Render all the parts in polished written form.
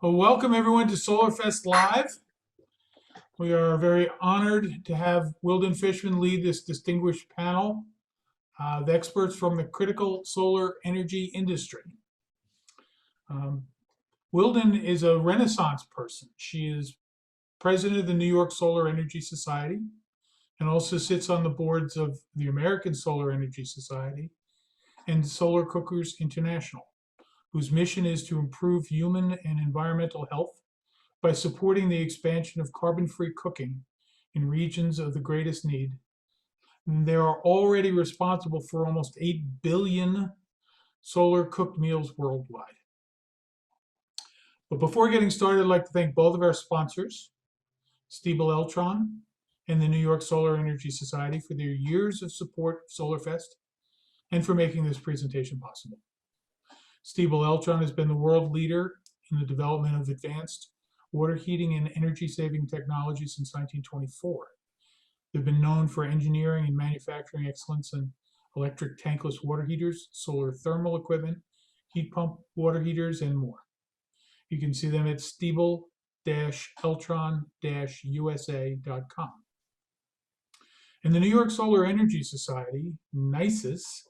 Well, welcome everyone to SolarFest Live. We are very honored to have Wilden Fishman lead this distinguished panel of experts from the critical solar energy industry. Um, Wilden is a Renaissance person. She is president of the New York Solar Energy Society and also sits on the boards of the American Solar Energy Society and Solar Cookers International, whose mission is to improve human and environmental health by supporting the expansion of carbon-free cooking in regions of the greatest need. And they are already responsible for almost 8 billion solar cooked meals worldwide. But before getting started, I'd like to thank both of our sponsors, Stiebel Eltron and the New York Solar Energy Society, for their years of support of SolarFest and for making this presentation possible. Stiebel Eltron has been the world leader in the development of advanced water heating and energy-saving technology since 1924. They've been known for engineering and manufacturing excellence in electric tankless water heaters, solar thermal equipment, heat pump water heaters, and more. You can see them at stiebel-eltron-usa.com. And the New York Solar Energy Society, NYSES,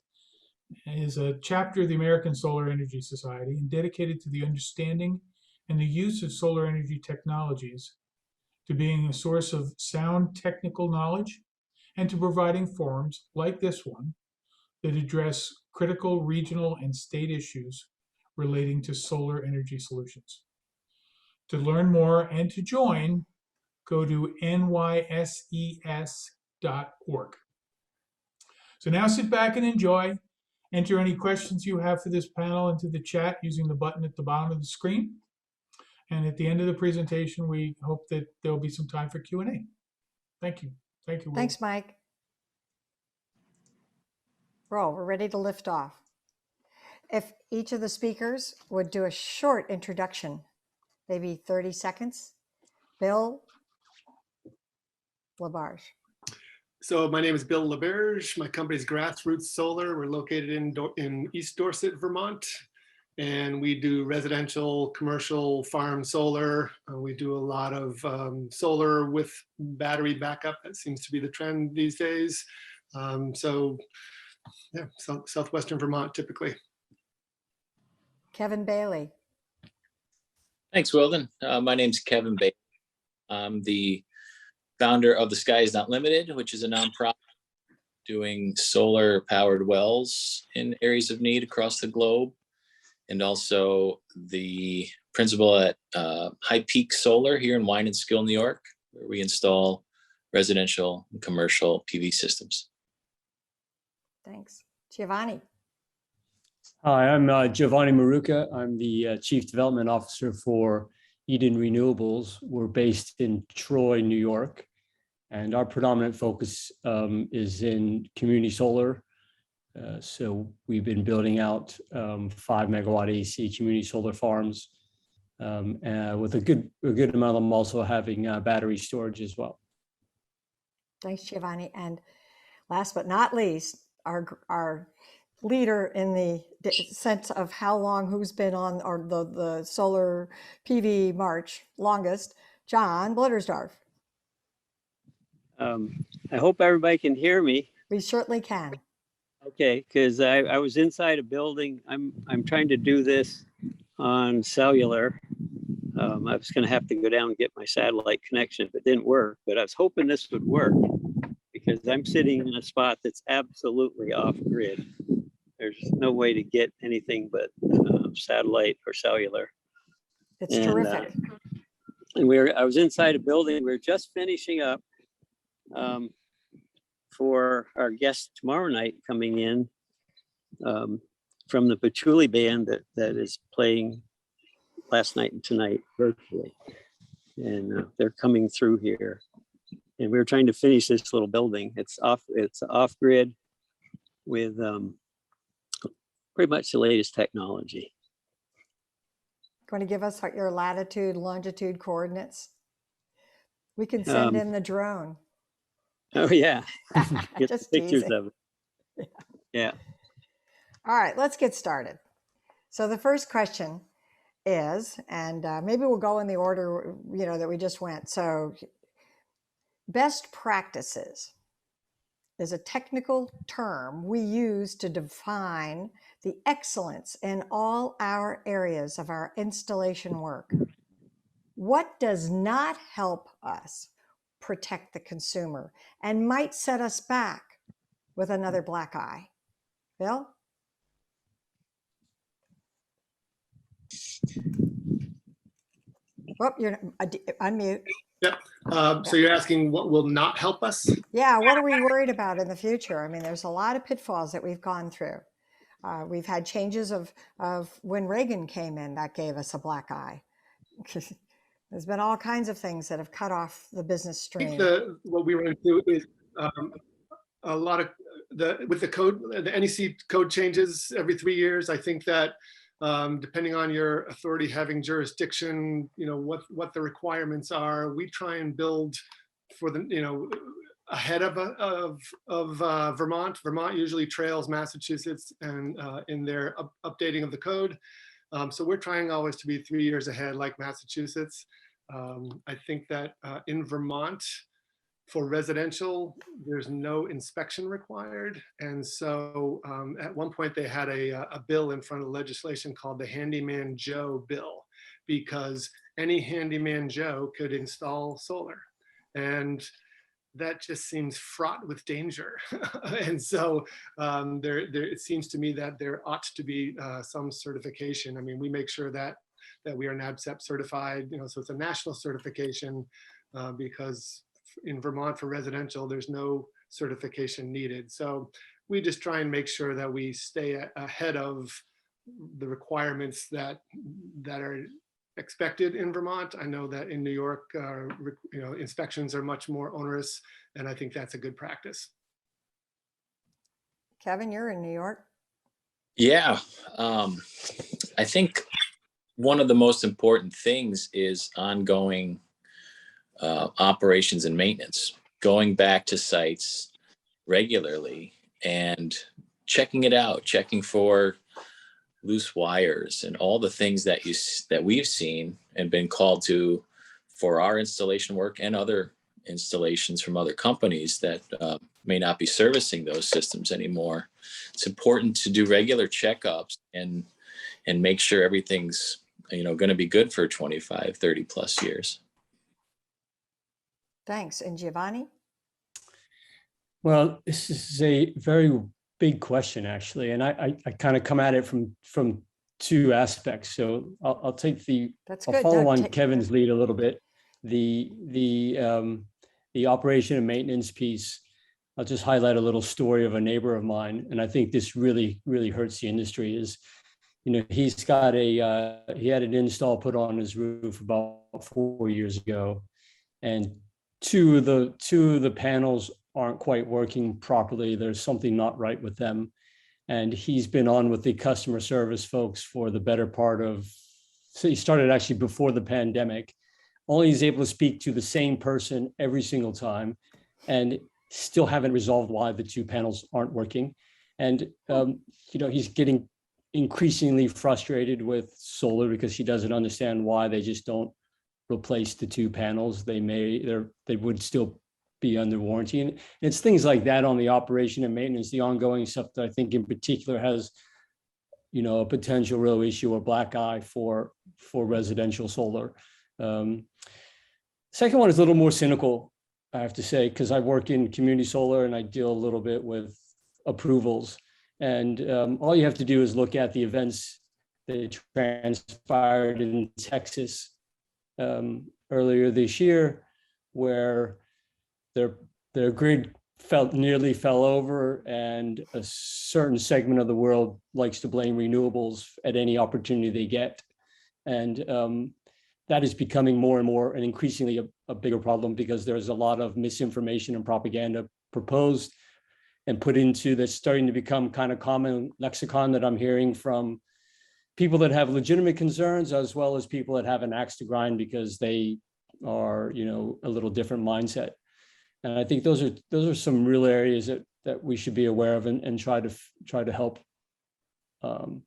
is a chapter of the American Solar Energy Society and dedicated to the understanding and the use of solar energy technologies, to being a source of sound technical knowledge, and to providing forums like this one that address critical regional and state issues relating to solar energy solutions. To learn more and to join, go to nyses.org. So now sit back and enjoy. Enter any questions you have for this panel into the chat using the button at the bottom of the screen. And at the end of the presentation, we hope that there'll be some time for Q&A. Thank you. Thank you, Will. Thanks, Mike. We're ready to lift off. If each of the speakers would do a short introduction, maybe 30 seconds. Bill LaBarge. So my name is Bill LaBerge. My company is Grassroots Solar. We're located in East Dorset, Vermont. And we do residential, commercial, farm solar. We do a lot of solar with battery backup. That seems to be the trend these days. Southwestern Vermont, typically. Kevin Bailey. Thanks, Wilden. My name's Kevin Bailey. I'm the founder of The Sky Is Not Limited, which is a nonprofit doing solar-powered wells in areas of need across the globe, and also the principal at High Peak Solar here in Wine and Skill, New York, where we install residential and commercial PV systems. Thanks. Giovanni. Hi, I'm Giovanni Maruca. I'm the Chief Development Officer for Eden Renewables. We're based in Troy, New York, and our predominant focus is in community solar. So we've been building out 5 megawatt AC community solar farms, with a good amount of them also having battery storage as well. Thanks, Giovanni. And last but not least, our leader in the sense of how long, who's been on the solar PV march longest, John Blittersdorf. I hope everybody can hear me. We certainly can. Okay, because I was inside a building. I'm trying to do this on cellular. I was going to have to go down and get my satellite connection if it didn't work, but I was hoping this would work because I'm sitting in a spot that's absolutely off grid. There's no way to get anything but satellite or cellular. It's terrific. And I was inside a building. We were just finishing up for our guest tomorrow night coming in from the Patchouli band that is playing last night and tonight virtually. And they're coming through here. And we were trying to finish this little building. It's off grid with pretty much the latest technology. Going to give us your latitude, longitude coordinates? We can send in the drone. Oh yeah, get Just pictures teasing. of it. Yeah. All right, let's get started. So the first question is, and maybe we'll go in the order, that we just went. So best practices is a technical term we use to define the excellence in all our areas of our installation work. What does not help us protect the consumer and might set us back with another black eye? Bill? Well, you're unmute. Yep. So you're asking what will not help us? Yeah, what are we worried about in the future? I mean, there's a lot of pitfalls that we've gone through. We've had changes of when Reagan came in, that gave us a black eye. There's been all kinds of things that have cut off the business I think stream. what we run into is a lot of with the code, the NEC code changes every 3 years. I think that depending on your authority having jurisdiction, what the requirements are, we try and build for the, ahead of Vermont. Vermont usually trails Massachusetts and in their updating of the code. So we're trying always to be 3 years ahead, like Massachusetts. I think that in Vermont, for residential, there's no inspection required. And so at one point they had a bill in front of legislation called the Handyman Joe bill, because any Handyman Joe could install solar. And that just seems fraught with danger. And so it seems to me that there ought to be some certification. I mean, we make sure that we are NABCEP certified, so it's a national certification because in Vermont for residential, there's no certification needed. So we just try and make sure that we stay ahead of the requirements that are expected in Vermont. I know that in New York, inspections are much more onerous, and I think that's a good practice. Kevin, you're in New York. Yeah, I think one of the most important things is ongoing operations and maintenance, going back to sites regularly and checking it out, checking for loose wires and all the things that we've seen and been called to for our installation work and other installations from other companies that may not be servicing those systems anymore. It's important to do regular checkups and make sure everything's going to be good for 25, 30 plus years. Thanks. And Giovanni? Well, this is a very big question, actually, and I kind of come at it from two aspects. So I'll take I'll follow on Kevin's lead a little bit. The operation and maintenance piece. I'll just highlight a little story of a neighbor of mine, and I think this really hurts the industry. Is he's got he had an install put on his roof about 4 years ago, and two of the panels aren't quite working properly. There's something not right with them. And he's been on with the customer service folks for the better part of, so he started actually before the pandemic. Only he's able to speak to the same person every single time and still haven't resolved why the two panels aren't working. And, he's getting increasingly frustrated with solar because he doesn't understand why they just don't replace the two panels. They would still be under warranty. And it's things like that on the operation and maintenance, the ongoing stuff that I think in particular has, a potential real issue or black eye for residential solar. Second one is a little more cynical, I have to say, because I work in community solar and I deal a little bit with approvals. And all you have to do is look at the events that transpired in Texas earlier this year, where their grid nearly fell over, and a certain segment of the world likes to blame renewables at any opportunity they get. And that is becoming more and more and increasingly a bigger problem, because there's a lot of misinformation and propaganda proposed and put into that's starting to become kind of common lexicon that I'm hearing from people that have legitimate concerns, as well as people that have an axe to grind because they are, a little different mindset. And I think those are some real areas that we should be aware of and try to help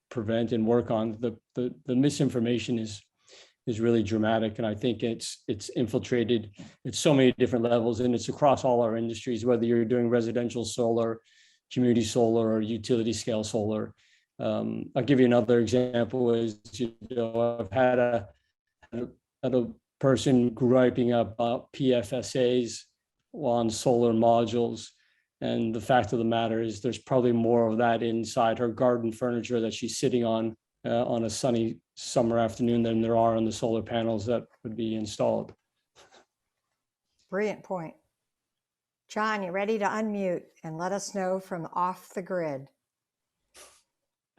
prevent and work on. The misinformation is really dramatic, and I think it's infiltrated at so many different levels, and it's across all our industries, whether you're doing residential solar, community solar, or utility scale solar. I'll give you another example. Is, I've had a person griping about PFSAs on solar modules, and the fact of the matter is there's probably more of that inside her garden furniture that she's sitting on a sunny summer afternoon than there are on the solar panels that would be installed. Brilliant point. John, you ready to unmute and let us know from off the grid?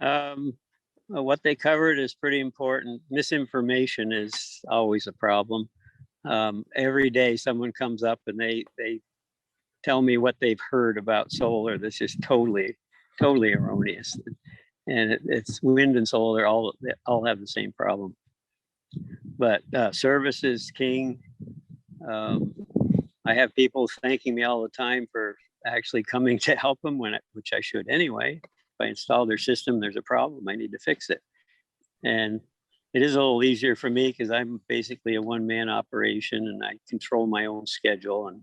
Well, what they covered is pretty important. Misinformation is always a problem. Every day someone comes up and they tell me what they've heard about solar that's just totally erroneous. And it's wind and solar, they all have the same problem. But service is king. I have people thanking me all the time for actually coming to help them, which I should anyway. If I install their system, there's a problem, I need to fix it. And it is a little easier for me because I'm basically a one-man operation and I control my own schedule. And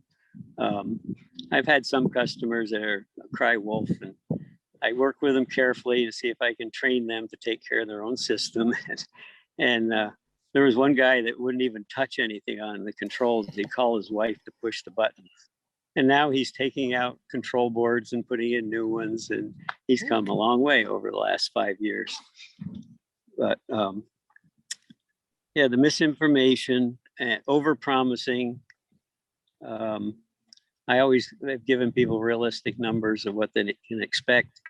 I've had some customers that are cry wolf, and I work with them carefully to see if I can train them to take care of their own system. And there was one guy that wouldn't even touch anything on the controls. He'd call his wife to push the buttons. And now he's taking out control boards and putting in new ones. And he's come a long way over the last 5 years. But yeah, the misinformation and over-promising. I always have given people realistic numbers of what they can expect.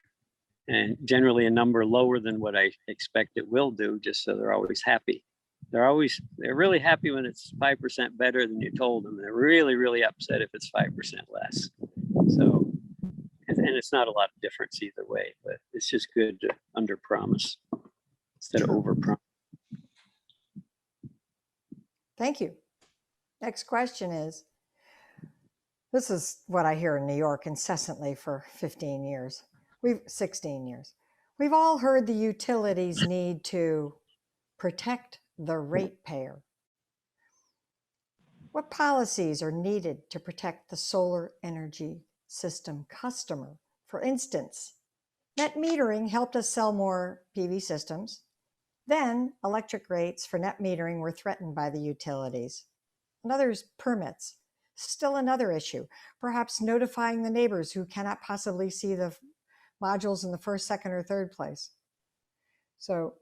And generally a number lower than what I expect it will do, just so they're always happy. They're really happy when it's 5% better than you told them. They're really, really upset if it's 5% less. So, and it's not a lot of difference either way, but it's just good to under promise instead of over promise. Thank you. Next question is, this is what I hear in New York incessantly for 16 years. We've all heard the utilities need to protect the ratepayer. What policies are needed to protect the solar energy system customer? For instance, net metering helped us sell more PV systems. Then electric rates for net metering were threatened by the utilities. Another is permits. Still another issue. Perhaps notifying the neighbors who cannot possibly see the modules in the first, second, or third place. So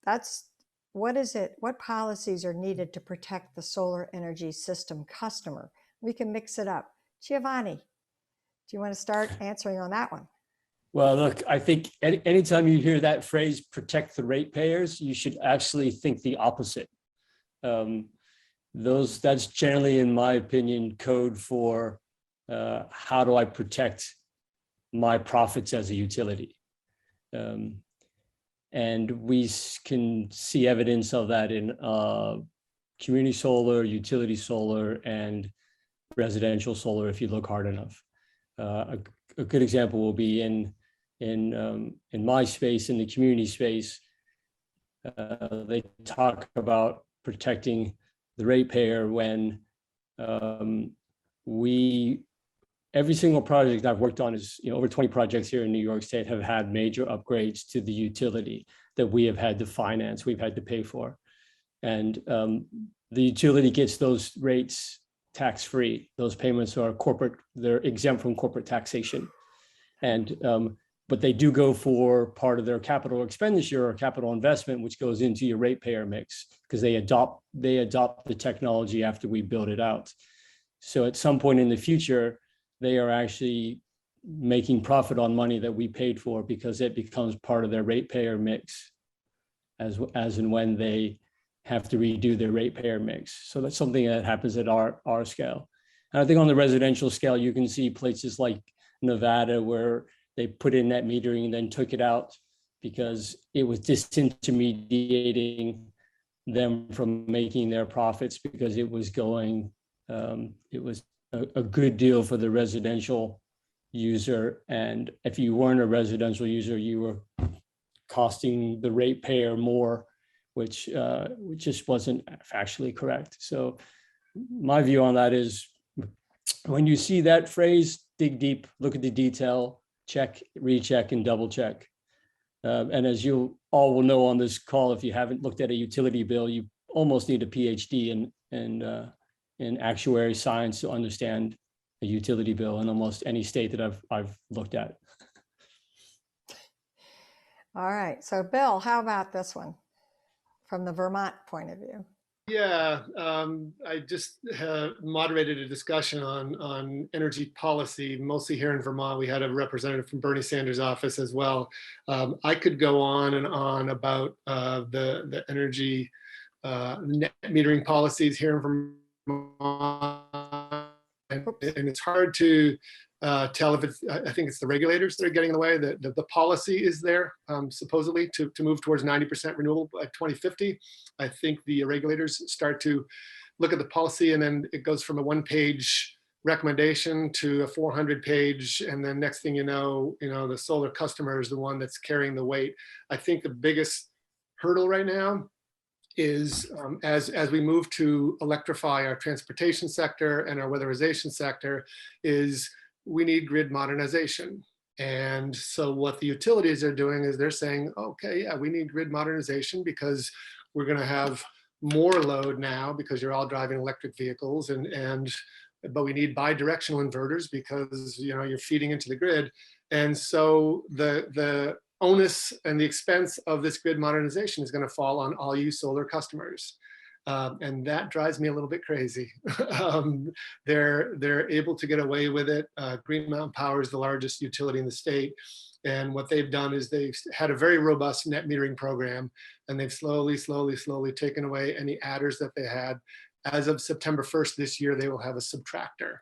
that's, what is it? What policies are needed to protect the solar energy system customer? We can mix it up. Giovanni, do you want to start answering on that one? Well, look, I think anytime you hear that phrase, protect the ratepayers, you should actually think the opposite. That's generally, in my opinion, code for how do I protect my profits as a utility. And we can see evidence of that in community solar, utility solar, and residential solar if you look hard enough. A good example will be in my space, in the community space. They talk about protecting the ratepayer when every single project I've worked on is, over 20 projects here in New York State have had major upgrades to the utility that we have had to finance, we've had to pay for. And the utility gets those rates tax-free. Those payments are they're exempt from corporate taxation. And but they do go for part of their capital expenditure or capital investment, which goes into your ratepayer mix because they adopt the technology after we build it out. So at some point in the future, they are actually making profit on money that we paid for because it becomes part of their ratepayer mix as and when they have to redo their ratepayer mix. So that's something that happens at our scale. And I think on the residential scale, you can see places like Nevada where they put in net metering and then took it out because it was disintermediating them from making their profits because it was a good deal for the residential user. And if you weren't a residential user, you were costing the ratepayer more, which just wasn't factually correct. So my view on that is, when you see that phrase, dig deep, look at the detail, check, recheck, and double check. And as you all will know on this call, if you haven't looked at a utility bill, you almost need a PhD in actuary science to understand a utility bill in almost any state that I've looked at. All right. So Bill, how about this one from the Vermont point of view? Yeah, I just moderated a discussion on energy policy, mostly here in Vermont. We had a representative from Bernie Sanders' office as well. I could go on and on about the energy net metering policies here in Vermont, and it's hard to tell if it's, I think it's the regulators that are getting in the way. The policy is there, supposedly to move towards 90% renewable by 2050. I think the regulators start to look at the policy, and then it goes from a one-page recommendation to a 400-page, and then next thing you know, the solar customer is the one that's carrying the weight. I think the biggest hurdle right now is as we move to electrify our transportation sector and our weatherization sector, is we need grid modernization. And so what the utilities are doing is they're saying, okay, yeah, we need grid modernization because we're going to have more load now because you're all driving electric vehicles, but we need bi-directional inverters because you're feeding into the grid. And so the onus and the expense of this grid modernization is going to fall on all you solar customers. And that drives me a little bit crazy. They're able to get away with it. Green Mountain Power is the largest utility in the state. And what they've done is they've had a very robust net metering program, and they've slowly taken away any adders that they had. As of September 1st this year, they will have a subtractor.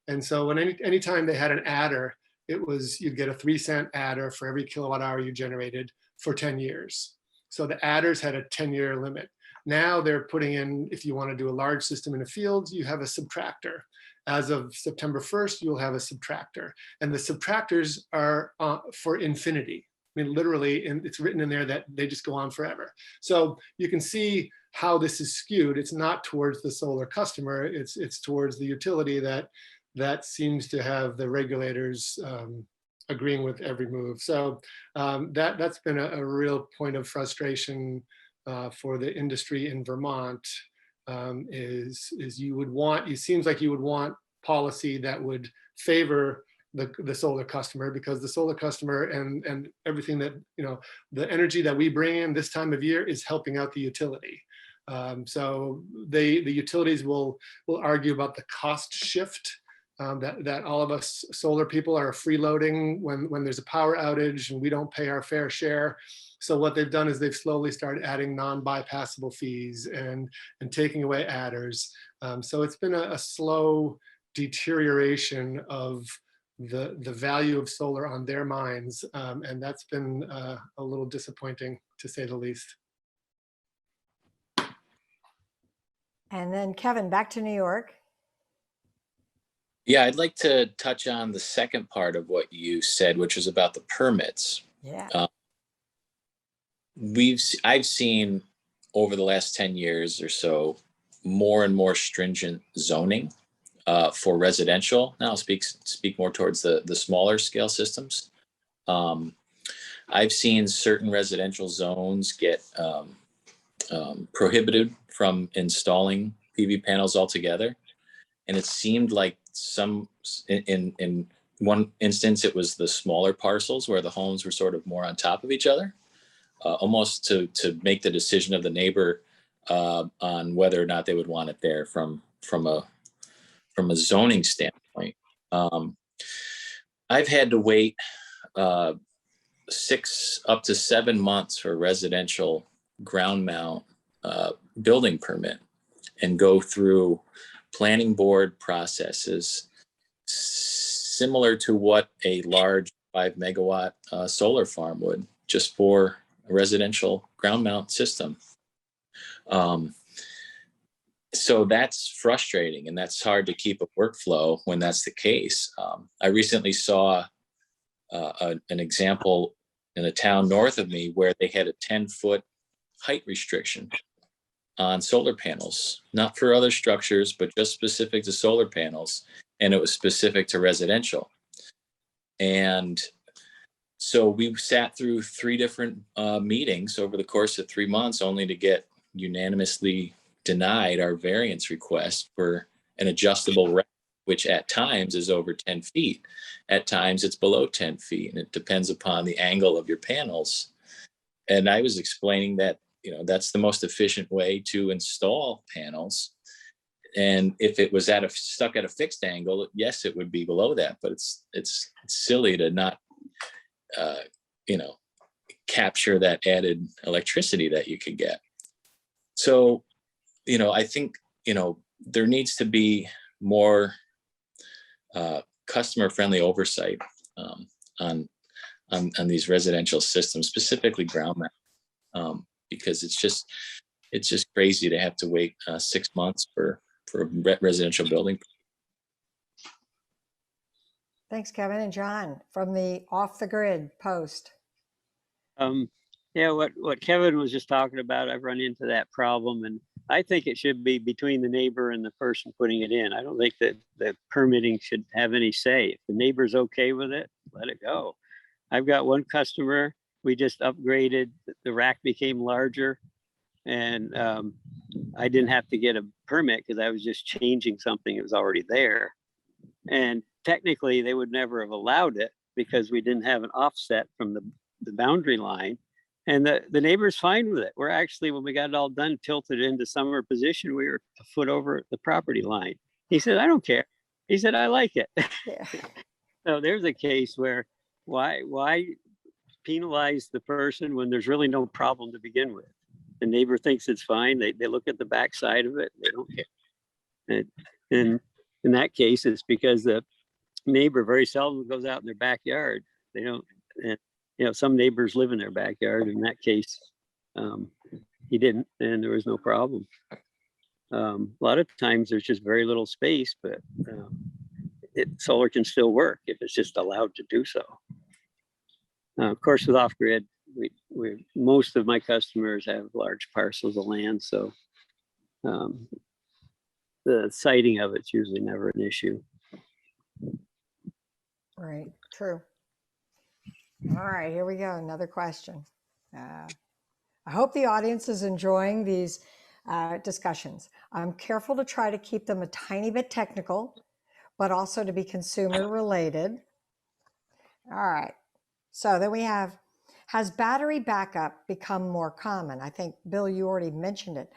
And so when anytime they had an adder, you'd get a 3-cent adder for every kilowatt hour you generated for 10 years. So the adders had a 10-year limit. Now they're putting in, if you want to do a large system in a field, you have a subtractor. As of September 1st, you'll have a subtractor. And the subtractors are for infinity. I mean, literally, and it's written in there that they just go on forever. So you can see how this is skewed. It's not towards the solar customer, it's towards the utility that seems to have the regulators agreeing with every move. So that's been a real point of frustration for the industry in Vermont. It seems like you would want policy that would favor the solar customer, because the solar customer and everything that, the energy that we bring in this time of year is helping out the utility. So the utilities will argue about the cost shift, that all of us solar people are freeloading when there's a power outage and we don't pay our fair share. So what they've done is they've slowly started adding non-bypassable fees and taking away adders. So it's been a slow deterioration of the value of solar on their minds. And that's been a little disappointing, to say the least. And then Kevin, back to New York. Yeah, I'd like to touch on the second part of what you said, which was about the permits. Yeah. I've seen over the last 10 years or so more and more stringent zoning for residential. Now I'll speak more towards the smaller scale systems. I've seen certain residential zones get prohibited from installing PV panels altogether. And it seemed like in one instance, it was the smaller parcels where the homes were sort of more on top of each other, almost to make the decision of the neighbor on whether or not they would want it there from a zoning standpoint. I've had to wait 6 up to 7 months for a residential ground mount building permit and go through planning board processes similar to what a large 5 megawatt solar farm would, just for a residential ground mount system. So that's frustrating, and that's hard to keep a workflow when that's the case. I recently saw an example in a town north of me where they had a 10-foot height restriction on solar panels, not for other structures, but just specific to solar panels. And it was specific to residential. And so we sat through 3 different meetings over the course of 3 months, only to get unanimously denied our variance request for an adjustable rack, which at times is over 10 feet. At times it's below 10 feet, and it depends upon the angle of your panels. And I was explaining that, that's the most efficient way to install panels. And if it was stuck at a fixed angle, yes, it would be below that, but it's silly to not, capture that added electricity that you could get. So, I think, there needs to be more customer-friendly oversight on these residential systems, specifically ground mount, because it's just crazy to have to wait 6 months for a residential building. Thanks, Kevin. And John, from the Off the Grid post. Yeah, what Kevin was just talking about, I've run into that problem, and I think it should be between the neighbor and the person putting it in. I don't think that the permitting should have any say. If the neighbor's okay with it, let it go. I've got one customer, we just upgraded, the rack became larger, and I didn't have to get a permit because I was just changing something that was already there. And technically they would never have allowed it because we didn't have an offset from the boundary line. And the neighbor's fine with it. We're actually, when we got it all done, tilted into summer position, we were a foot over the property line. He said, I don't care. He said, I like it. Yeah. So there's a case where why penalize the person when there's really no problem to begin with? The neighbor thinks it's fine. They look at the back side of it. They don't care. And in that case, it's because the neighbor very seldom goes out in their backyard. They don't, and some neighbors live in their backyard. In that case, he didn't, and there was no problem. A lot of times there's just very little space, but solar can still work if it's just allowed to do so. Of course, with off-grid, most of my customers have large parcels of land, so the siting of it's usually never an issue. Right, true. All right, here we go. Another question. I hope the audience is enjoying these discussions. I'm careful to try to keep them a tiny bit technical, but also to be consumer related. All right. So then we have, has battery backup become more common? I think, Bill, you already mentioned it.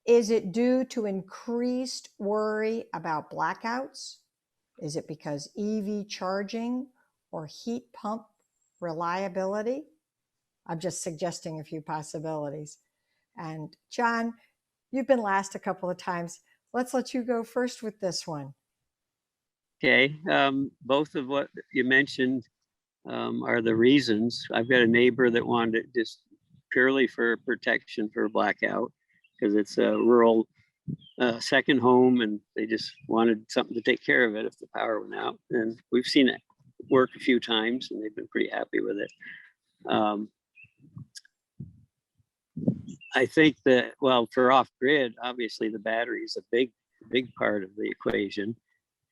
Is it due to increased worry about blackouts? Is it because EV charging or heat pump reliability? I'm just suggesting a few possibilities. And John, you've been last a couple of times. Let's let you go first with this one. Okay, both of what you mentioned are the reasons. I've got a neighbor that wanted it just purely for protection for blackout because it's a rural second home, and they just wanted something to take care of it if the power went out. And we've seen it work a few times, and they've been pretty happy with it. I think that, well, for off-grid, obviously the battery is a big part of the equation.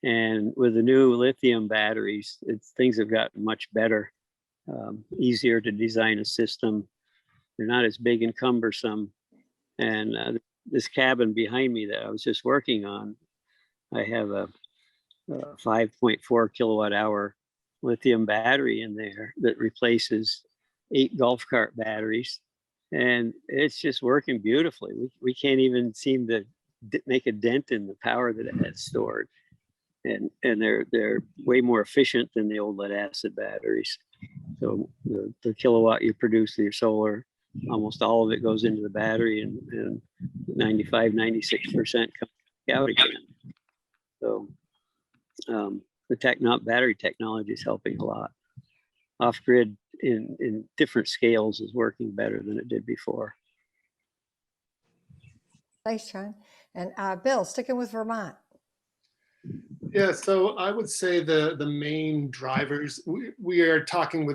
And with the new lithium batteries, things have gotten much better, easier to design a system. They're not as big and cumbersome. And this cabin behind me that I was just working on, I have a 5.4 kilowatt hour lithium battery in there that replaces 8 golf cart batteries. And it's just working beautifully. We can't even seem to make a dent in the power that it had stored. And they're way more efficient than the old lead acid batteries. So the kilowatt you produce with your solar, almost all of it goes into the battery, and 95, 96% comes out again. So the battery technology is helping a lot. Off-grid in different scales is working better than it did before. Thanks, John. And Bill, sticking with Vermont. Yeah, so I would say the main drivers, we are talking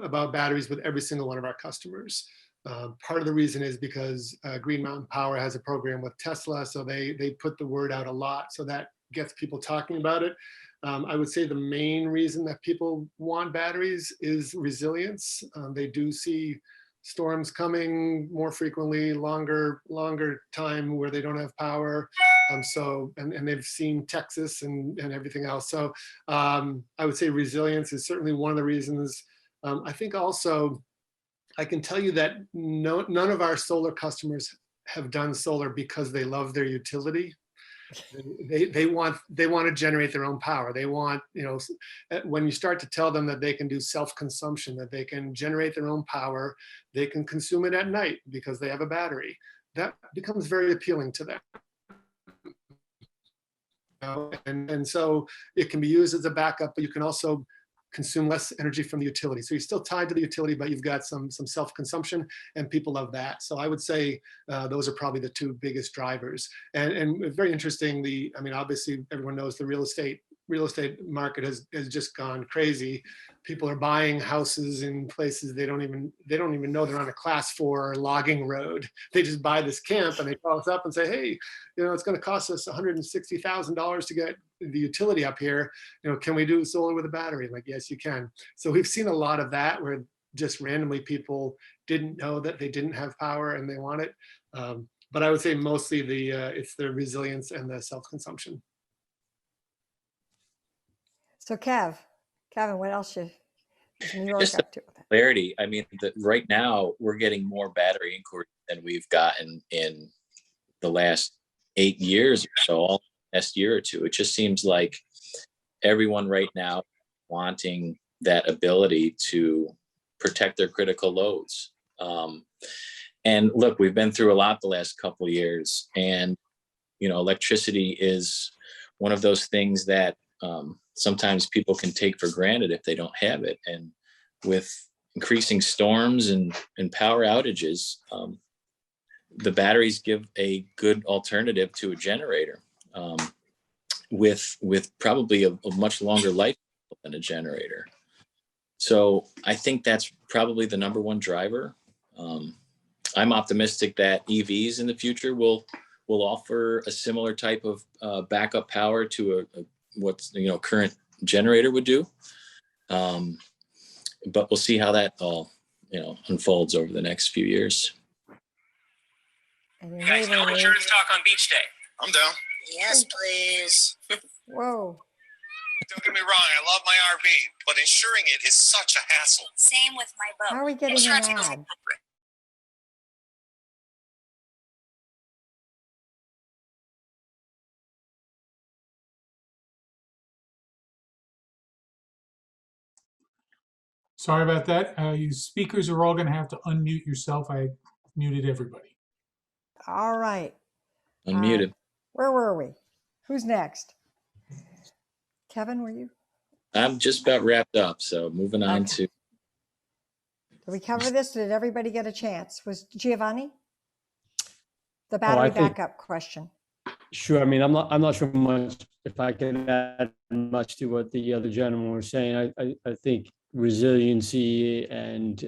about batteries with every single one of our customers. Part of the reason is because Green Mountain Power has a program with Tesla, so they put the word out a lot, so that gets people talking about it. I would say the main reason that people want batteries is resilience. They do see storms coming more frequently, longer time where they don't have power. And they've seen Texas and everything else. So I would say resilience is certainly one of the reasons. I think also, I can tell you that none of our solar customers have done solar because they love their utility. They want to generate their own power. They want, when you start to tell them that they can do self-consumption, that they can generate their own power, they can consume it at night because they have a battery, that becomes very appealing to them. And so it can be used as a backup, but you can also consume less energy from the utility. So you're still tied to the utility, but you've got some self-consumption, and people love that. So I would say those are probably the two biggest drivers. And very interesting, obviously everyone knows the real estate market has just gone crazy. People are buying houses in places they don't even know they're on a class 4 logging road. They just buy this camp and they call us up and say, hey, it's going to cost us $160,000 to get the utility up here. Can we do solar with a battery? Like, yes, you can. So we've seen a lot of that where just randomly people didn't know that they didn't have power and they want it. But I would say mostly it's the resilience and the self-consumption. So Kevin, what else does New York Just up to? clarity. I mean, right now we're getting more battery inquiries than we've gotten in the last 8 years or so, all last year or two. It just seems like everyone right now wanting that ability to protect their critical loads. And look, we've been through a lot the last couple of years, and electricity is one of those things that sometimes people can take for granted if they don't have it. And with increasing storms and power outages, the batteries give a good alternative to a generator, with probably a much longer life than a generator. So I think that's probably the number one driver. I'm optimistic that EVs in the future will offer a similar type of backup power to what's current generator would do. But we'll see how that all unfolds over the next few years. And your Guys, no neighbor insurance talk on beach day. I'm down. Yes, please. Whoa. Don't get me wrong, I love my RV, but insuring it is such a hassle. Same with my boat. How are we getting an Insurance goes- ad? Sorry about that. You speakers are all going to have to unmute yourself. I muted everybody. All right. Unmuted. Where were we? Who's next? Kevin, were you? I'm just about wrapped up, so moving on Okay. to. Did we cover this? Did everybody get a chance? Was Giovanni? The battery think- backup question. Sure. I mean, I'm not sure much if I can add much to what the other gentlemen were saying. I think resiliency and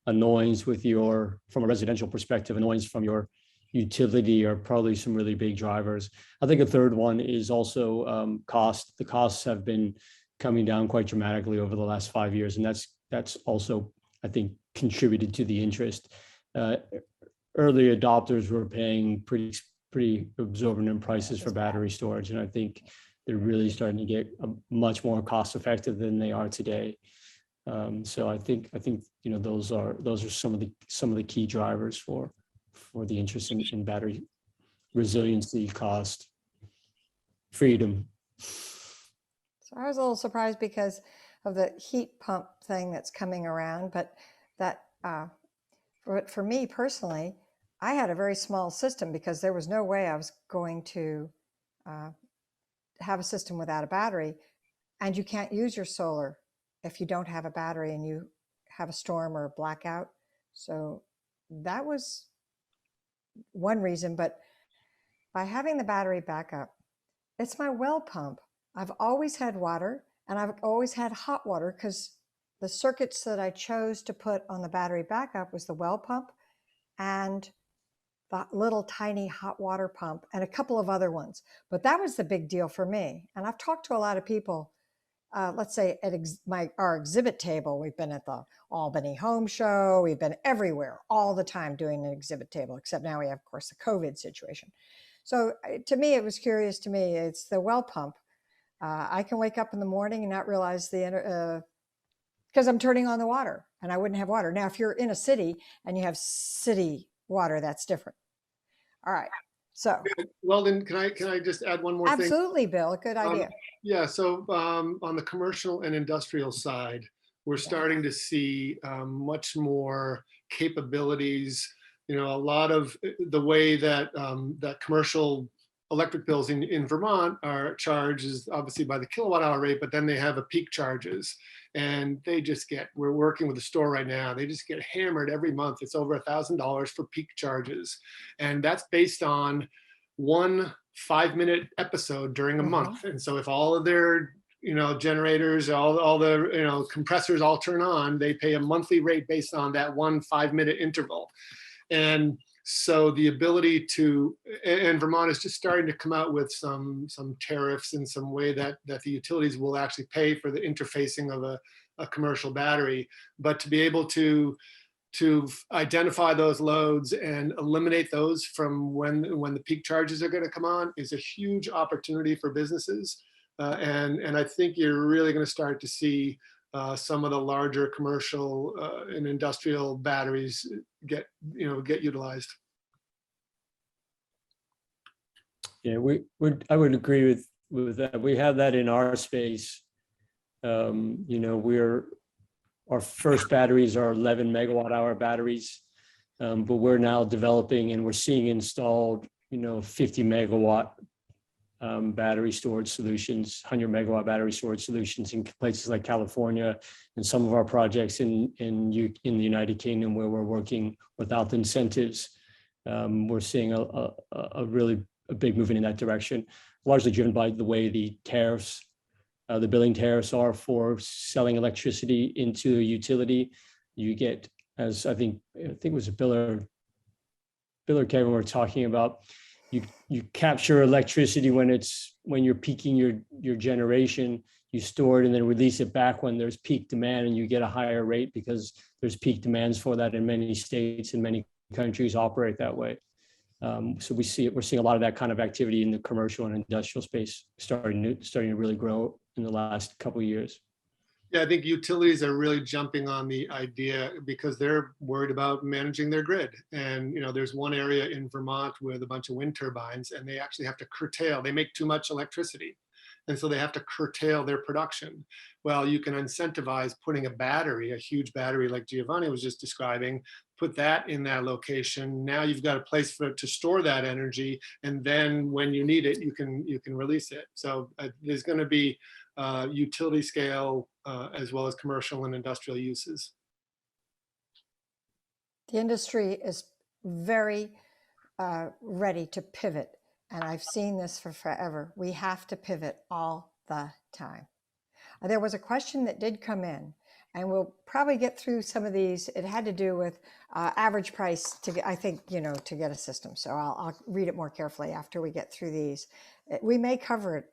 annoyance from a residential perspective, annoyance from your utility are probably some really big drivers. I think a third one is also cost. The costs have been coming down quite dramatically over the last 5 years, and that's also, I think, contributed to the interest. Early adopters were paying pretty exorbitant prices for battery storage, and I think they're really starting to get much more cost effective than they are today. So I think those are some of the key drivers for the interest in battery resiliency, cost, freedom. So I was a little surprised because of the heat pump thing that's coming around, but that for me personally, I had a very small system because there was no way I was going to have a system without a battery, and you can't use your solar if you don't have a battery and you have a storm or a blackout. So that was one reason, but by having the battery backup, It's my well pump. I've always had water, and I've always had hot water because the circuits that I chose to put on the battery backup was the well pump and the little tiny hot water pump and a couple of other ones. But that was the big deal for me. And I've talked to a lot of people. Let's say at our exhibit table, we've been at the Albany Home Show. We've been everywhere all the time doing an exhibit table, except now we have, of course, the COVID situation. So to me, it was curious to me. It's the well pump. I can wake up in the morning and not realize because I'm turning on the water and I wouldn't have water. Now, if you're in a city and you have city water, that's different. All right. So Weldon, can I just add one more thing? absolutely, Bill. Good idea. Yeah, so on the commercial and industrial side, we're starting to see much more capabilities. You know, a lot of the way that that commercial electric bills in Vermont are charged is obviously by the kilowatt hour rate, but then they have a peak charges. And they just we're working with a store right now, they just get hammered every month. It's over $1,000 for peak charges. And that's based on 1 5-minute episode during a month. And so if all of their generators, all the compressors all turn on, they pay a monthly rate based on that 1 5-minute interval. And so the ability and Vermont is just starting to come out with some tariffs in some way that the utilities will actually pay for the interfacing of a commercial battery. But to be able to identify those loads and eliminate those from when the peak charges are going to come on is a huge opportunity for businesses. And I think you're really going to start to see some of the larger commercial and industrial batteries get utilized. Yeah, I would agree with that. We have that in our space. Our first batteries are 11 megawatt hour batteries, but we're now developing and we're seeing installed 50 megawatt battery storage solutions, 100 megawatt battery storage solutions in places like California, and some of our projects in the United Kingdom where we're working without incentives. We're seeing a really big movement in that direction, largely driven by the way the tariffs, the billing tariffs are for selling electricity into a utility. You get, as I think it was Bill or Kevin were talking about, you capture electricity when you're peaking your generation, you store it and then release it back when there's peak demand, and you get a higher rate because there's peak demands for that, in many states and many countries operate that way. So we're seeing a lot of that kind of activity in the commercial and industrial space starting to really grow in the last couple of years. Yeah, I think utilities are really jumping on the idea because they're worried about managing their grid. And there's one area in Vermont with a bunch of wind turbines, and they actually have to curtail. They make too much electricity, and so they have to curtail their production. Well, you can incentivize putting a huge battery like Giovanni was just describing, put that in that location. Now you've got a place to store that energy, and then when you need it, you can release it. So there's going to be utility scale as well as commercial and industrial uses. The industry is very ready to pivot, and I've seen this for forever. We have to pivot all the time. There was a question that did come in, and we'll probably get through some of these. It had to do with average price to get a system. So I'll read it more carefully after we get through these. We may cover it.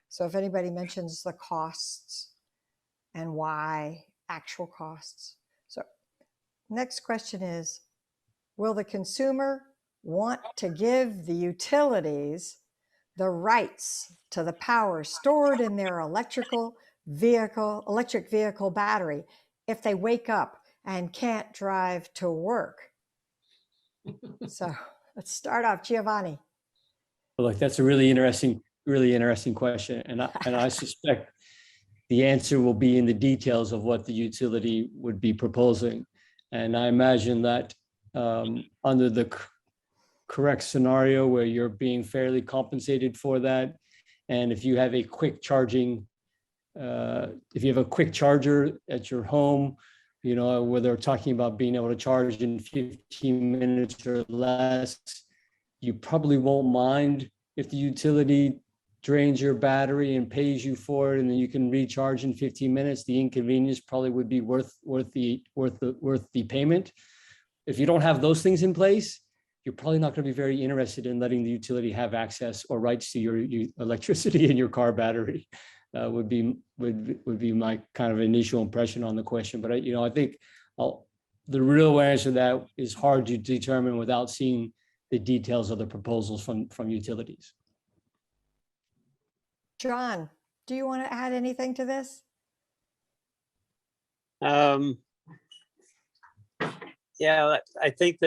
So if anybody mentions the costs and why, actual costs. So next question is, will the consumer want to give the utilities the rights to the power stored in their electric vehicle battery if they wake up and can't drive to work? So let's start off, Giovanni. Well, look, that's a really interesting question, and I suspect the answer will be in the details of what the utility would be proposing. And I imagine that under the correct scenario where you're being fairly compensated for that, and if you have a quick charging, if you have a quick charger at your home, where they're talking about being able to charge in 15 minutes or less, you probably won't mind if the utility drains your battery and pays you for it, and then you can recharge in 15 minutes, the inconvenience probably would be worth the payment. If you don't have those things in place, you're probably not going to be very interested in letting the utility have access or rights to your electricity in your car battery. Would be my kind of initial impression on the question. But I think the real answer to that is hard to determine without seeing the details of the proposals from utilities. John, do you want to add anything to this? Yeah, I think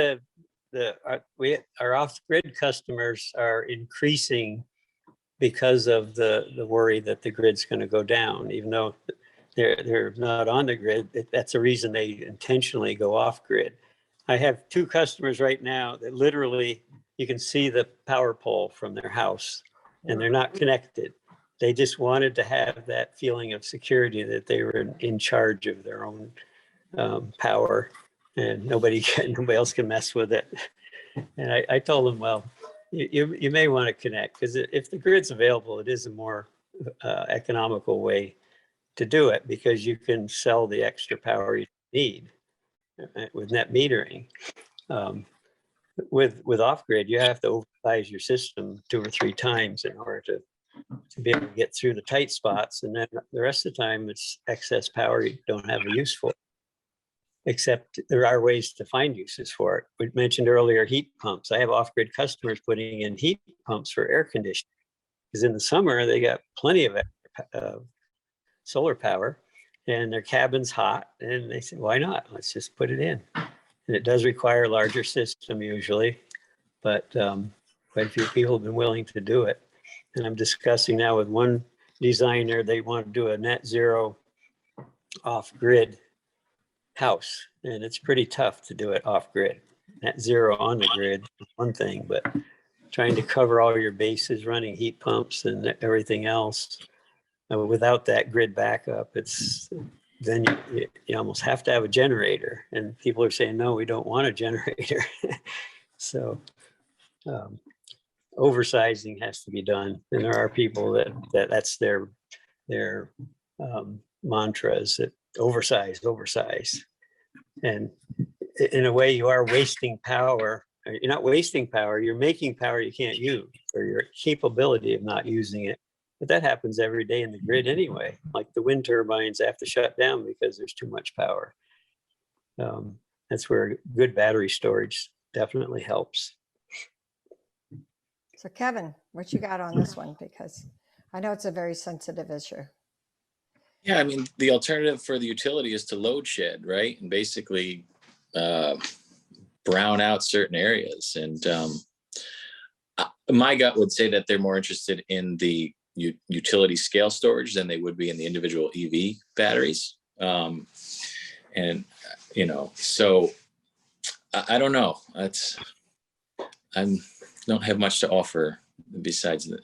our off-grid customers are increasing because of the worry that the grid's going to go down, even though they're not on the grid. That's a reason they intentionally go off grid. I have 2 customers right now that literally you can see the power pole from their house, and they're not connected. They just wanted to have that feeling of security that they were in charge of their own power, and nobody else can mess with it. And I told them, well, you may want to connect, because if the grid's available, it is a more economical way to do it, because you can sell the extra power you need with net metering. With off-grid, you have to oversize your system 2 or 3 times in order to be able to get through the tight spots. And then the rest of the time, it's excess power you don't have a use for. Except there are ways to find uses for it. We mentioned earlier heat pumps. I have off-grid customers putting in heat pumps for air conditioning, because in the summer they got plenty of solar power and their cabin's hot, and they said, why not? Let's just put it in. And it does require a larger system usually, but quite a few people have been willing to do it. And I'm discussing now with one designer, they want to do a net zero off-grid house, and it's pretty tough to do it off-grid. Net zero on the grid is one thing, but trying to cover all your bases, running heat pumps and everything else without that grid backup, then you almost have to have a generator, and people are saying, no, we don't want a generator. So oversizing has to be done, and there are people that's their mantras, that oversize. And in a way, you are wasting power. You're not wasting power, you're making power you can't use, or your capability of not using it. But that happens every day in the grid anyway. Like the wind turbines have to shut down because there's too much power. That's where good battery storage definitely helps. So Kevin, what you got on this one? Because I know it's a very sensitive issue. Yeah, I mean, the alternative for the utility is to load shed, right? And basically brown out certain areas. And my gut would say that they're more interested in the utility scale storage than they would be in the individual EV batteries. And, so I don't know. I don't have much to offer besides that.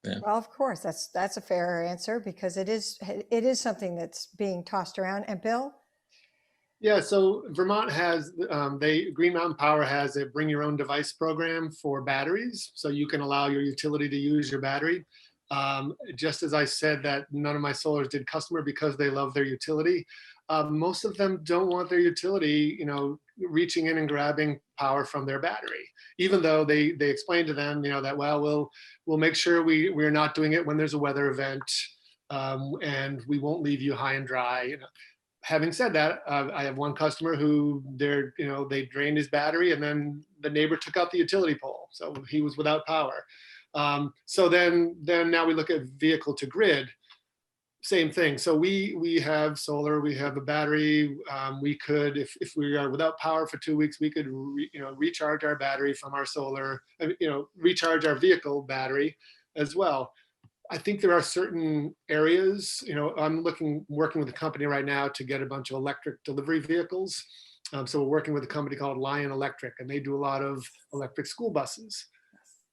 Yeah. Well, of course, that's a fair answer, because it is something that's being tossed around. And Bill? Yeah, so Vermont has, Green Mountain Power has a bring your own device program for batteries. So you can allow your utility to use your battery. Just as I said that none of my solars did customer because they love their utility. Most of them don't want their utility, reaching in and grabbing power from their battery, even though they explain to them, that, well, we'll make sure we're not doing it when there's a weather event, and we won't leave you high and dry. Having said that, I have one customer who they drained his battery, and then the neighbor took out the utility pole, so he was without power. So then now we look at vehicle to grid. Same thing. So we have solar, we have a battery. We could, if we are without power for 2 weeks, we could recharge our battery from our solar, recharge our vehicle battery as well. I think there are certain areas, I'm working with a company right now to get a bunch of electric delivery vehicles. So we're working with a company called Lion Electric, and they do a lot of electric school buses.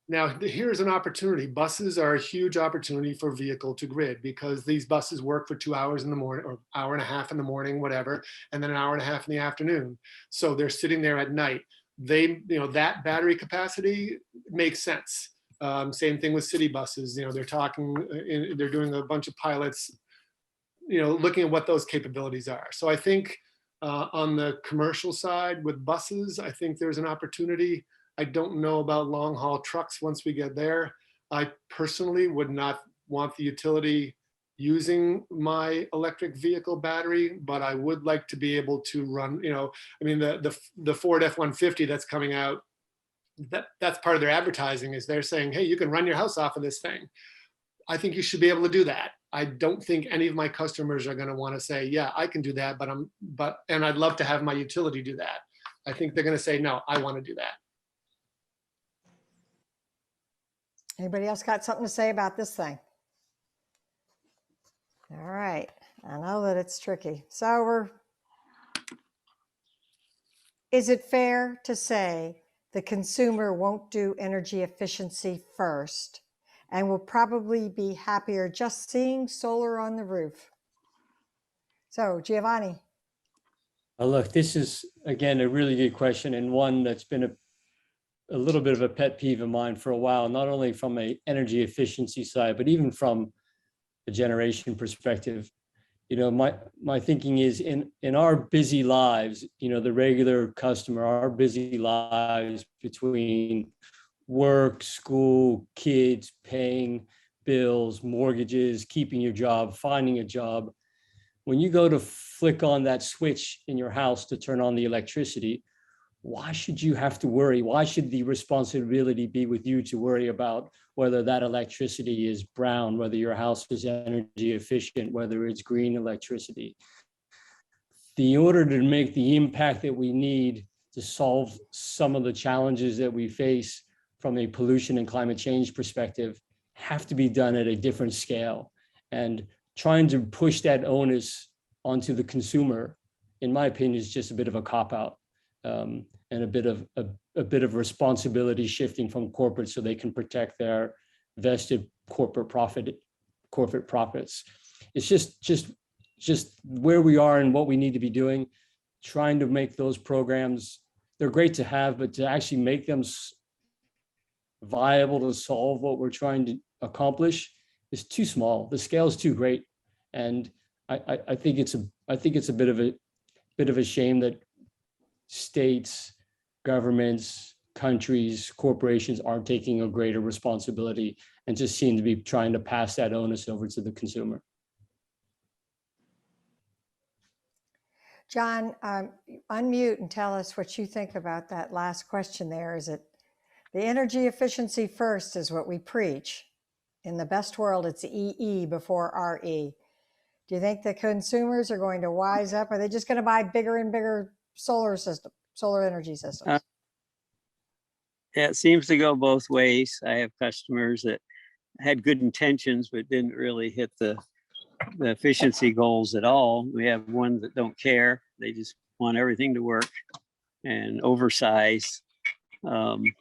Now, here's an opportunity. Buses are a huge opportunity for vehicle to grid, because these buses work for 2 hours in the morning, or hour and a half in the morning, whatever, and then an hour and a half in the afternoon. So they're sitting there at night. That battery capacity makes sense. Same thing with city buses. You know, they're doing a bunch of pilots, you know, looking at what those capabilities are. So I think on the commercial side with buses, I think there's an opportunity. I don't know about long haul trucks once we get there. I personally would not want the utility using my electric vehicle battery, but I would like to be able to run, you know, I mean, the Ford F-150 that's coming out, that's part of their advertising, is they're saying, hey, you can run your house off of this thing. I think you should be able to do that. I don't think any of my customers are going to want to say, yeah, I can do that, and I'd love to have my utility do that. I think they're going to say, no, I want to do that. Anybody else got something to say about this thing? All right, I know that it's tricky. So is it fair to say the consumer won't do energy efficiency first and will probably be happier just seeing solar on the roof? So Giovanni. Look, this is, again, a really good question, and one that's been a little bit of a pet peeve of mine for a while, not only from a energy efficiency side, but even from a generation perspective. You know, my thinking is in our busy lives, you know, the regular customer, our busy lives between work, school, kids, paying bills, mortgages, keeping your job, finding a job. When you go to flick on that switch in your house to turn on the electricity, why should you have to worry? Why should the responsibility be with you to worry about whether that electricity is brown, whether your house is energy efficient, whether it's green electricity? In order to make the impact that we need to solve some of the challenges that we face from a pollution and climate change perspective, have to be done at a different scale. And trying to push that onus onto the consumer, in my opinion, is just a bit of a cop-out. And a bit of responsibility shifting from corporate so they can protect their vested corporate profits. It's just where we are and what we need to be doing, trying to make those programs, they're great to have, but to actually make them viable to solve what we're trying to accomplish is too small. The scale is too great. And I think it's a bit of a shame that states, governments, countries, corporations aren't taking a greater responsibility and just seem to be trying to pass that onus over to the consumer. John, unmute and tell us what you think about that last question there. Is it the energy efficiency first is what we preach? In the best world, it's EE before RE. Do you think the consumers are going to wise up? Are they just going to buy bigger and bigger solar energy systems? Yeah, it seems to go both ways. I have customers that had good intentions, but didn't really hit the efficiency goals at all. We have ones that don't care. They just want everything to work and oversize. Then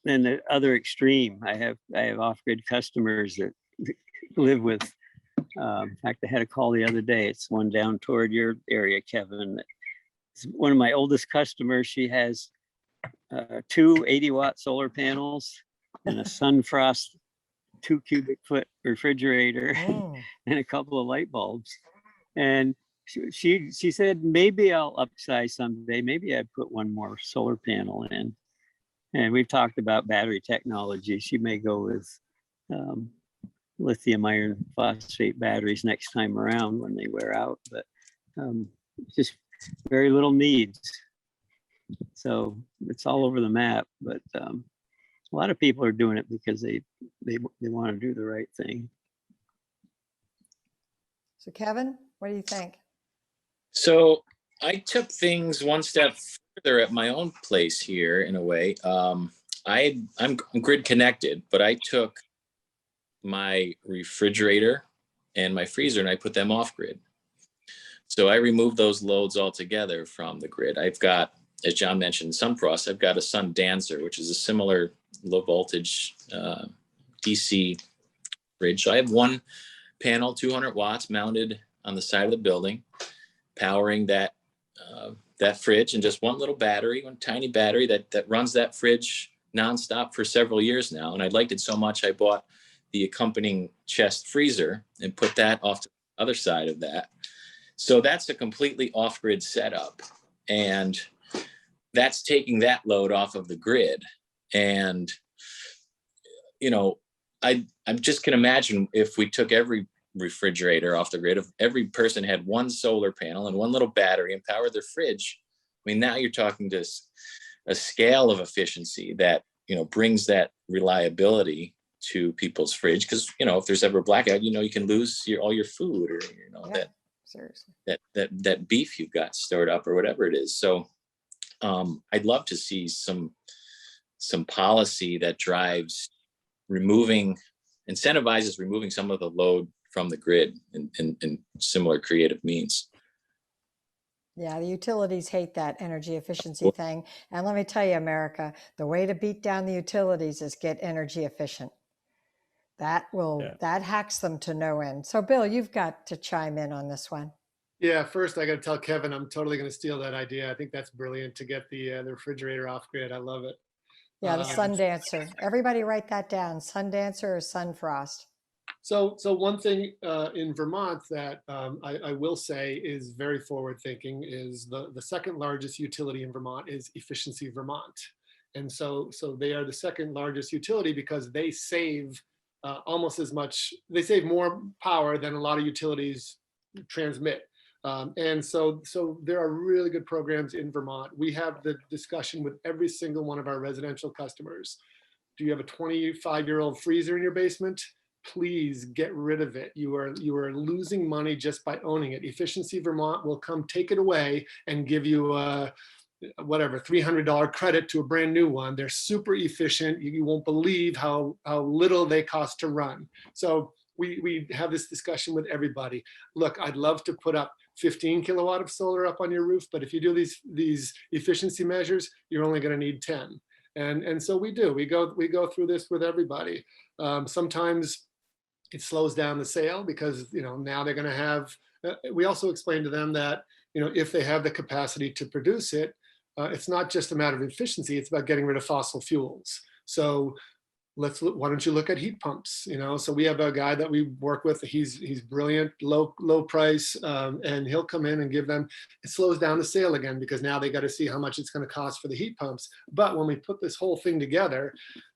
the other extreme, I have off-grid customers that live with, in fact, I had a call the other day. It's one down toward your area, Kevin. It's one of my oldest customers. She has 2 80-watt solar panels and a Sunfrost 2 cubic foot refrigerator and a couple of light bulbs. And she said, maybe I'll upsize someday. Maybe I'd put one more solar panel in. And we've talked about battery technology. She may go with lithium iron phosphate batteries next time around when they wear out, but just very little needs. So it's all over the map, but a lot of people are doing it because they want to do the right thing. So Kevin, what do you think? So I took things one step further at my own place here in a way. I'm grid connected, but I took my refrigerator and my freezer and I put them off grid. So I removed those loads altogether from the grid. I've got, as John mentioned, Sunfrost, I've got a Sun Dancer, which is a similar low voltage DC fridge. So I have one panel, 200 watts mounted on the side of the building, powering that that fridge and just one little battery, one tiny battery that runs that fridge nonstop for several years now. And I liked it so much, I bought the accompanying chest freezer and put that off to the other side of that. So that's a completely off-grid setup. And that's taking that load off of the grid. And, you know, I just can imagine if we took every refrigerator off the grid, if every person had one solar panel and one little battery and powered their fridge. I mean, now you're talking just a scale of efficiency that, you know, brings that reliability to people's fridge. Because, you know, if there's ever a blackout, you know, you can lose all your food, or, you know, Yeah, seriously. that beef you've got stored up or whatever it is. So I'd love to see some policy that incentivizes removing some of the load from the grid in similar creative means. Yeah, the utilities hate that energy efficiency thing. And let me tell you, America, the way to beat down the utilities is get energy efficient. That hacks them to no end. So Bill, you've got to chime in on this one. Yeah, first I got to tell Kevin, I'm totally going to steal that idea. I think that's brilliant to get the refrigerator off grid. I love it. Yeah, the sun dancer. Everybody write that down. Sun dancer or sun frost. So one thing in Vermont that I will say is very forward thinking is the second largest utility in Vermont is Efficiency Vermont. And so they are the second largest utility because they save almost as much, they save more power than a lot of utilities transmit. And so there are really good programs in Vermont. We have the discussion with every single one of our residential customers. Do you have a 25-year-old freezer in your basement? Please get rid of it. You are losing money just by owning it. Efficiency Vermont will come take it away and give you a whatever $300 credit to a brand new one. They're super efficient. You won't believe how little they cost to run. So we have this discussion with everybody. Look, I'd love to put up 15 kilowatt of solar up on your roof, but if you do these efficiency measures, you're only going to need 10. And so we do. We go through this with everybody. Sometimes it slows down the sale because, you know, now they're going to have. We also explain to them that, you know, if they have the capacity to produce it, it's not just a matter of efficiency. It's about getting rid of fossil fuels. So why don't you look at heat pumps? You know, so we have a guy that we work with. He's brilliant, low price, and he'll come in and give them. It slows down the sale again because now they got to see how much it's going to cost for the heat pumps. But when we put this whole thing together,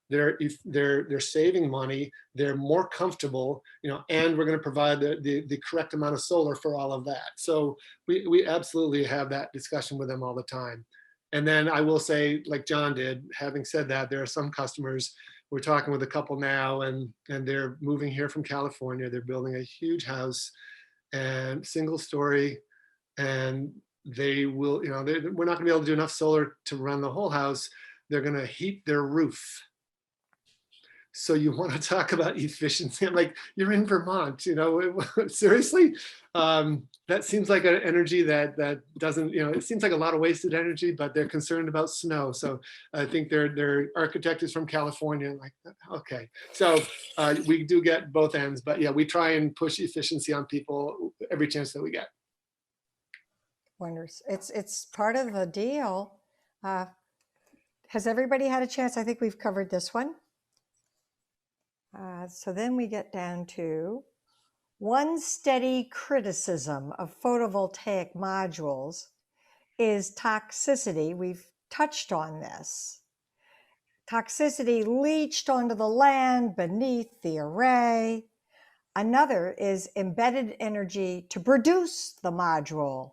they're saving money. They're more comfortable, you know, and we're going to provide the correct amount of solar for all of that. So we absolutely have that discussion with them all the time. And then I will say, like John did, having said that, there are some customers. We're talking with a couple now, and they're moving here from California. They're building a huge house and single story, and they will, you know, we're not going to be able to do enough solar to run the whole house. They're going to heat their roof. So you want to talk about efficiency? I'm like, you're in Vermont, you know, seriously? That seems like an energy that doesn't, you know, it seems like a lot of wasted energy, but they're concerned about snow. So I think their architect is from California. Like, okay. So we do get both ends, but yeah, we try and push efficiency on people every chance that we get. Wonders. It's part of the deal. Has everybody had a chance? I think we've covered this one. So then we get down to one steady criticism of photovoltaic modules is toxicity. We've touched on this. Toxicity leached onto the land beneath the array. Another is embedded energy to produce the module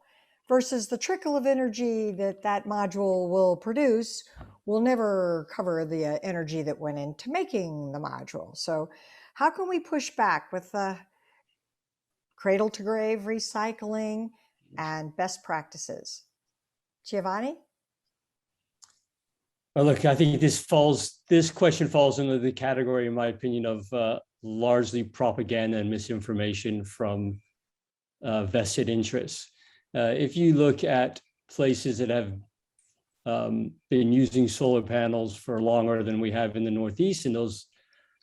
versus the trickle of energy that module will produce will never cover the energy that went into making the module. So how can we push back with cradle to grave recycling and best practices? Giovanni? Well, look, I think this question falls into the category, in my opinion, of largely propaganda and misinformation from vested interests. If you look at places that have been using solar panels for longer than we have in the Northeast, and those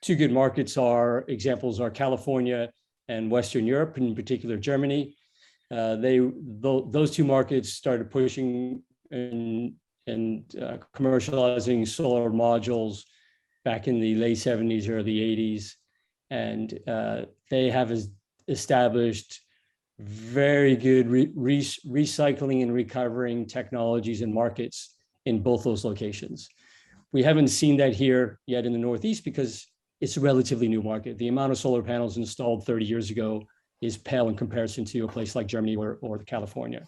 two good markets examples are California and Western Europe, in particular Germany. those two markets started pushing and commercializing solar modules back in the late 70s, early 80s. And they have established very good recycling and recovering technologies and markets in both those locations. We haven't seen that here yet in the Northeast because it's a relatively new market. The amount of solar panels installed 30 years ago is pale in comparison to a place like Germany or California.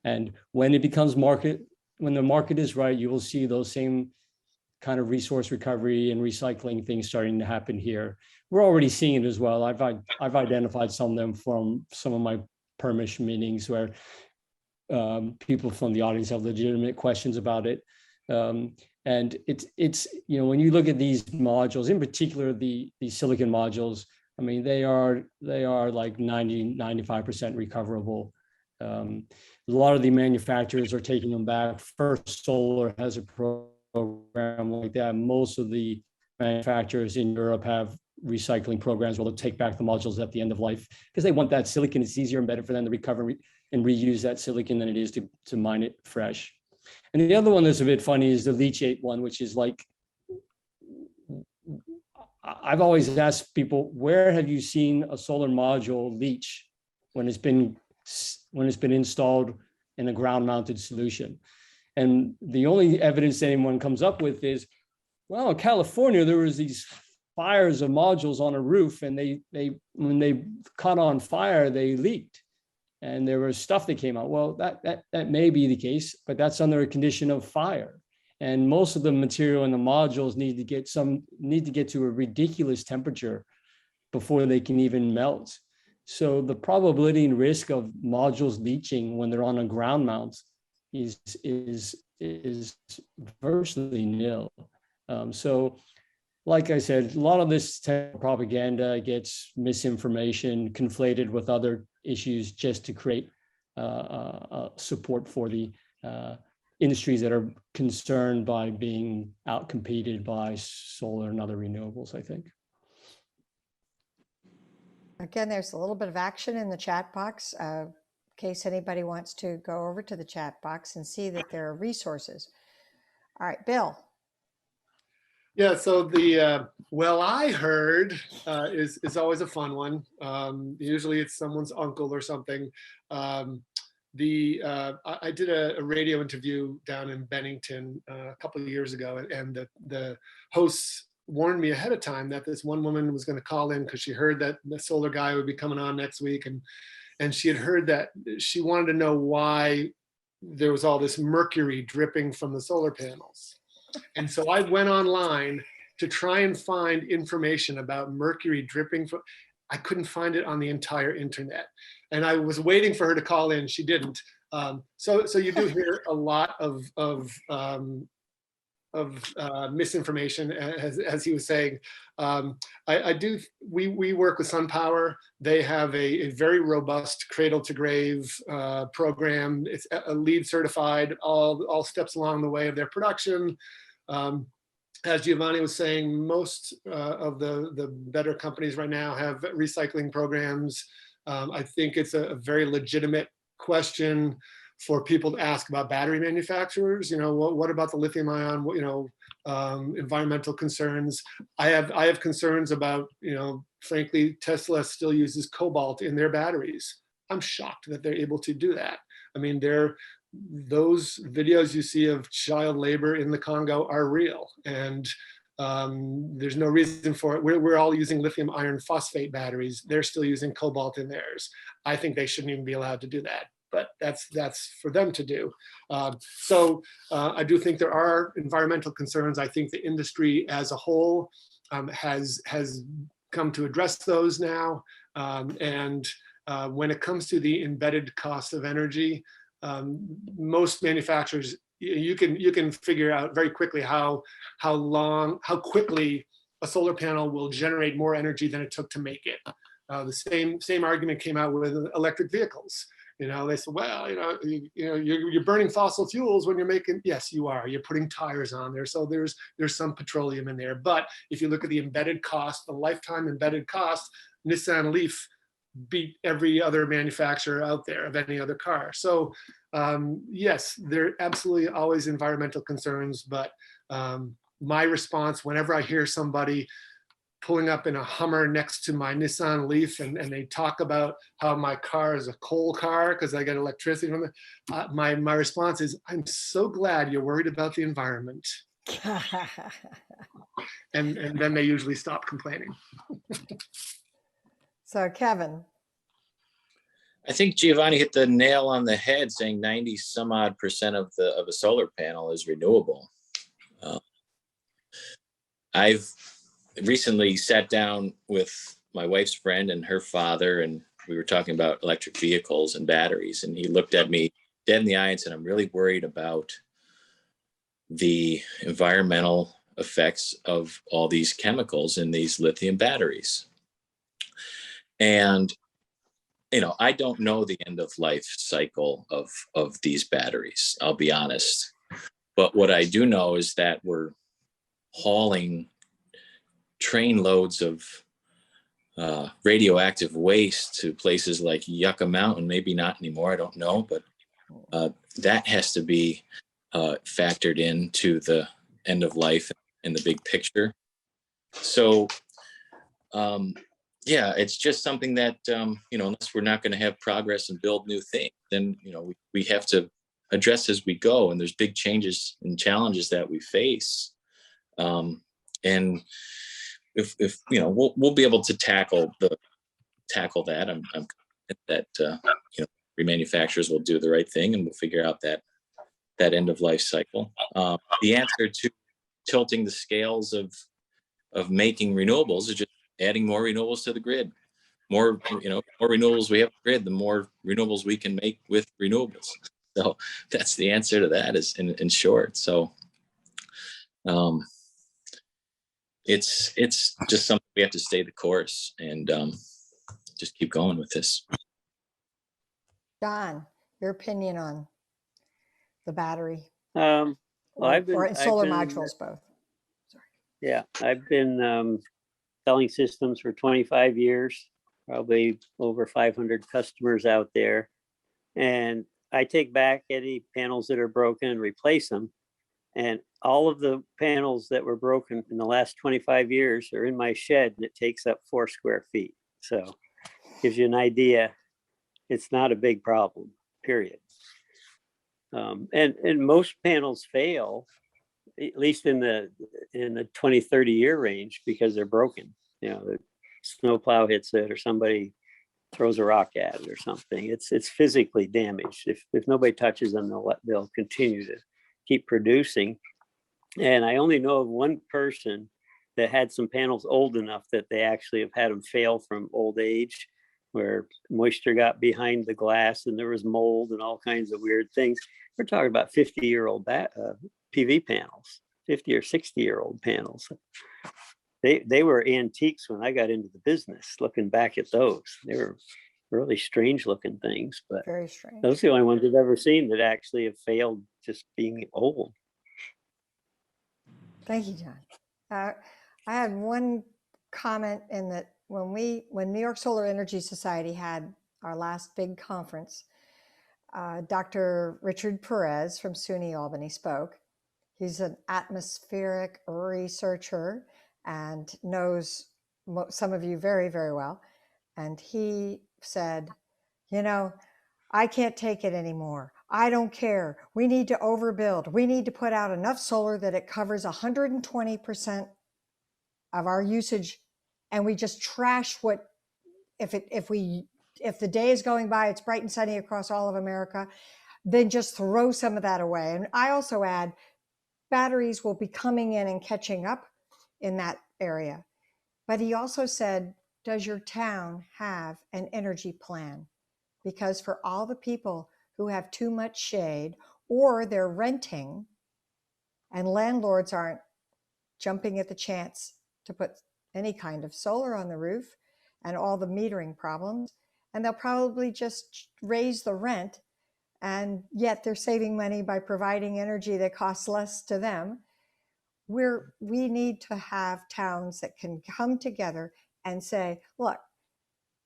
And when it becomes when the market is right, you will see those same kind of resource recovery and recycling things starting to happen here. We're already seeing it as well. I've identified some of them from some of my permission meetings where people from the audience have legitimate questions about it. And it's when you look at these modules, in particular the silicon modules, I mean, they are like 95% recoverable. A lot of the manufacturers are taking them back. First Solar has a program like that. Most of the manufacturers in Europe have recycling programs where they'll take back the modules at the end of life because they want that silicon. It's easier and better for them to recover and reuse that silicon than it is to mine it fresh. And the other one that's a bit funny is the leachate one, which is like, I've always asked people, where have you seen a solar module leach when it's been installed in a ground-mounted solution? And the only evidence anyone comes up with is, well, in California, there was these fires of modules on a roof, and when they caught on fire, they leaked. And there was stuff that came out. Well, that may be the case, but that's under a condition of fire. And most of the material in the modules need to get to a ridiculous temperature before they can even melt. So the probability and risk of modules leaching when they're on a ground mount is virtually nil. So, like I said, a lot of this propaganda gets misinformation conflated with other issues just to create support for the industries that are concerned by being outcompeted by solar and other renewables, I think. Again, there's a little bit of action in the chat box in case anybody wants to go over to the chat box and see that there are resources. All right, Bill. Yeah, so the well, I heard is always a fun one. Usually it's someone's uncle or something. I did a radio interview down in Bennington a couple of years ago, and the hosts warned me ahead of time that this one woman was going to call in because she heard that the solar guy would be coming on next week, and she had heard that she wanted to know why there was all this mercury dripping from the solar panels. And so I went online to try and find information about mercury dripping from. I couldn't find it on the entire internet, and I was waiting for her to call in. She didn't. So you do hear a lot of misinformation, as he was saying. We work with SunPower. They have a very robust cradle to grave program. It's a LEED certified, all steps along the way of their production. As Giovanni was saying, most of the better companies right now have recycling programs. I think it's a very legitimate question for people to ask about battery manufacturers. What about the lithium ion, environmental concerns? I have concerns about, frankly, Tesla still uses cobalt in their batteries. I'm shocked that they're able to do that. I mean, those videos you see of child labor in the Congo are real, and there's no reason for it. We're all using lithium iron phosphate batteries. They're still using cobalt in theirs. I think they shouldn't even be allowed to do that, but that's for them to do. So I do think there are environmental concerns. I think the industry as a whole has come to address those now. And when it comes to the embedded cost of energy, most manufacturers, you can figure out very quickly how quickly a solar panel will generate more energy than it took to make it. The same argument came out with electric vehicles. They said, well, you're burning fossil fuels when you're making. Yes, you are. You're putting tires on there, so there's some petroleum in there. But if you look at the embedded cost, the lifetime embedded cost, Nissan Leaf beat every other manufacturer out there of any other car. So yes, there are absolutely always environmental concerns, but my response whenever I hear somebody pulling up in a Hummer next to my Nissan Leaf and they talk about how my car is a coal car because I get electricity from it, my response is, I'm so glad you're worried about the environment. And then they usually stop complaining. So Kevin, I think Giovanni hit the nail on the head saying 90 some odd percent of a solar panel is renewable. I've recently sat down with my wife's friend and her father, and we were talking about electric vehicles and batteries. And he looked at me dead in the eye and said, I'm really worried about the environmental effects of all these chemicals in these lithium batteries. And, you know, I don't know the end of life cycle of these batteries, I'll be honest. But what I do know is that we're hauling train loads of radioactive waste to places like Yucca Mountain, maybe not anymore, I don't know, but that has to be factored into the end of life in the big picture. So yeah, it's just something that, you know, unless we're not going to have progress and build new things, then, you know, we have to address as we go. And there's big changes and challenges that we face. And if you know, we'll be able to tackle that. I'm confident that you know, remanufacturers will do the right thing and we'll figure out that end of life cycle. The answer to tilting the scales of making renewables is just adding more renewables to the grid. More, you know, more renewables we have on the grid, the more renewables we can make with renewables. So that's the answer to that, is in short. So it's just something we have to stay the course and just keep going with this. Don, your opinion on the battery Well, or solar I've been, modules both? yeah, I've been selling systems for 25 years, probably over 500 customers out there. And I take back any panels that are broken and replace them. And all of the panels that were broken in the last 25 years are in my shed, and it takes up 4 square feet. So gives you an idea. It's not a big problem, period. And most panels fail, at least in the 20, 30 year range, because they're broken. You know, the snowplow hits it or somebody throws a rock at it or something. It's physically damaged. If nobody touches them, they'll continue to keep producing. And I only know of one person that had some panels old enough that they actually have had them fail from old age, where moisture got behind the glass and there was mold and all kinds of weird things. We're talking about 50-year-old PV panels, 50 or 60-year-old panels. They were antiques when I got into the business. Looking back at those, they were really strange looking things, but Very strange. those are the only ones I've ever seen that actually have failed just being old. Thank you, John. I had one comment in that when New York Solar Energy Society had our last big conference, Dr. Richard Perez from SUNY Albany spoke. He's an atmospheric researcher and knows some of you very, very well. And he said, you know, I can't take it anymore. I don't care. We need to overbuild. We need to put out enough solar that it covers 120% of our usage. And we just trash what, if the day is going by, it's bright and sunny across all of America, then just throw some of that away. And I also add, batteries will be coming in and catching up in that area. But he also said, does your town have an energy plan? Because for all the people who have too much shade or they're renting and landlords aren't jumping at the chance to put any kind of solar on the roof and all the metering problems, and they'll probably just raise the rent, and yet they're saving money by providing energy that costs less to them. We need to have towns that can come together and say, look,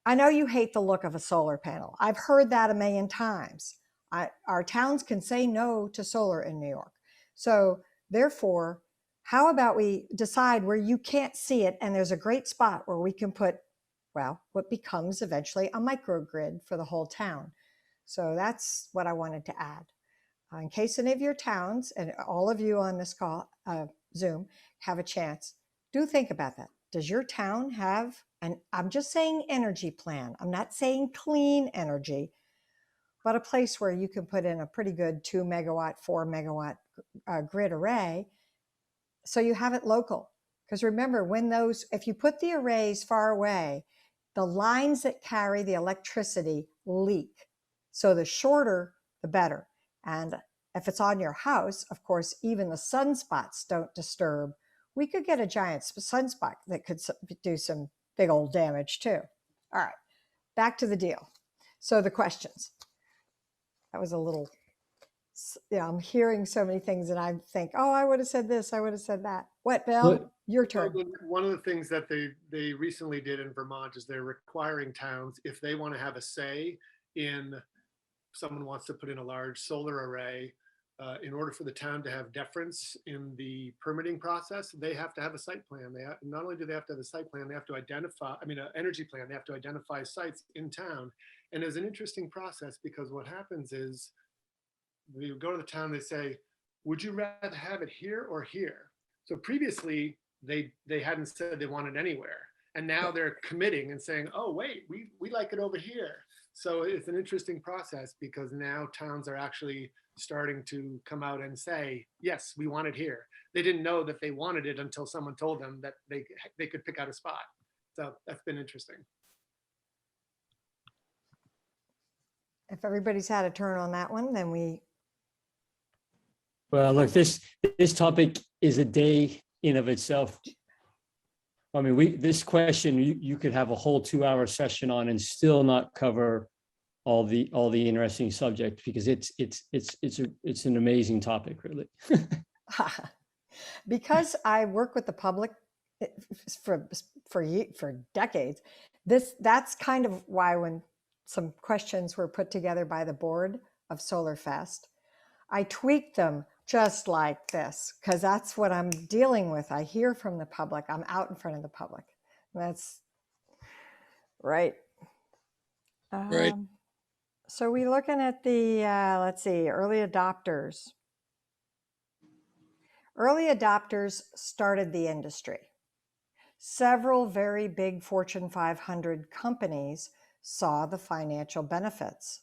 I know you hate the look of a solar panel. I've heard that a million times. Our towns can say no to solar in New York. So therefore, how about we decide where you can't see it and there's a great spot where we can put, well, what becomes eventually a microgrid for the whole town. So that's what I wanted to add. In case any of your towns and all of you on this call, Zoom, have a chance, do think about that. Does your town have, and I'm just saying energy plan, I'm not saying clean energy, but a place where you can put in a pretty good 2 megawatt, 4 megawatt grid array so you have it local. Because remember, if you put the arrays far away, the lines that carry the electricity leak. So the shorter, the better. And if it's on your house, of course, even the sunspots don't disturb. We could get a giant sunspot that could do some big old damage too. All right, back to the deal. So the questions. That was a little, I'm hearing so many things and I think, oh, I would have said this, I would have said that. What, Bill? Your turn. One of the things that they recently did in Vermont is they're requiring towns, if they want to have a say in, someone wants to put in a large solar array, in order for the town to have deference in the permitting process, they have to have a site plan. Not only do they have to have a site plan, they have to identify, an energy plan, they have to identify sites in town. And it's an interesting process because what happens is we go to the town, they say, would you rather have it here or here? So previously they hadn't said they wanted anywhere. And now they're committing and saying, oh, wait, we like it over here. So it's an interesting process because now towns are actually starting to come out and say, yes, we want it here. They didn't know that they wanted it until someone told them that they could pick out a spot. So that's been interesting. If everybody's had a turn on that one, then Well, look, this topic is a day in of itself. I mean, this question you could have a whole 2-hour session on and still not cover all the interesting subjects because it's an amazing topic, really. because I work with the public for decades, that's kind of why when some questions were put together by the board of SolarFest, I tweaked them just like this because that's what I'm dealing with. I hear from the public. I'm out in front of the public. That's right. Right. So we're looking at the, let's see, early adopters. Early adopters started the industry. Several very big Fortune 500 companies saw the financial benefits.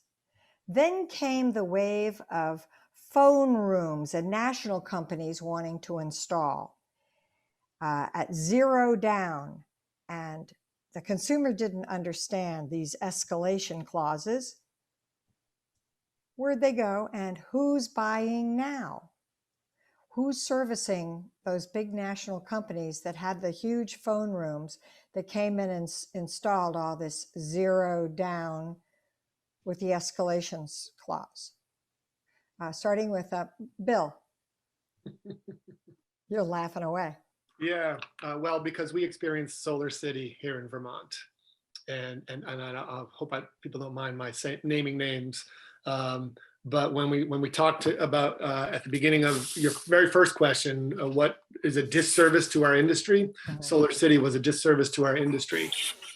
Then came the wave of phone rooms and national companies wanting to install at zero down. And the consumer didn't understand these escalation clauses. Where'd they go and who's buying now? Who's servicing those big national companies that had the huge phone rooms that came in and installed all this zero down with the escalations clause? Starting with Bill. You're laughing away. Yeah, well, because we experienced Solar City here in Vermont. And I hope people don't mind my naming names. But when we talked about at the beginning of your very first question, what is a disservice to our industry? Solar City was a disservice to our industry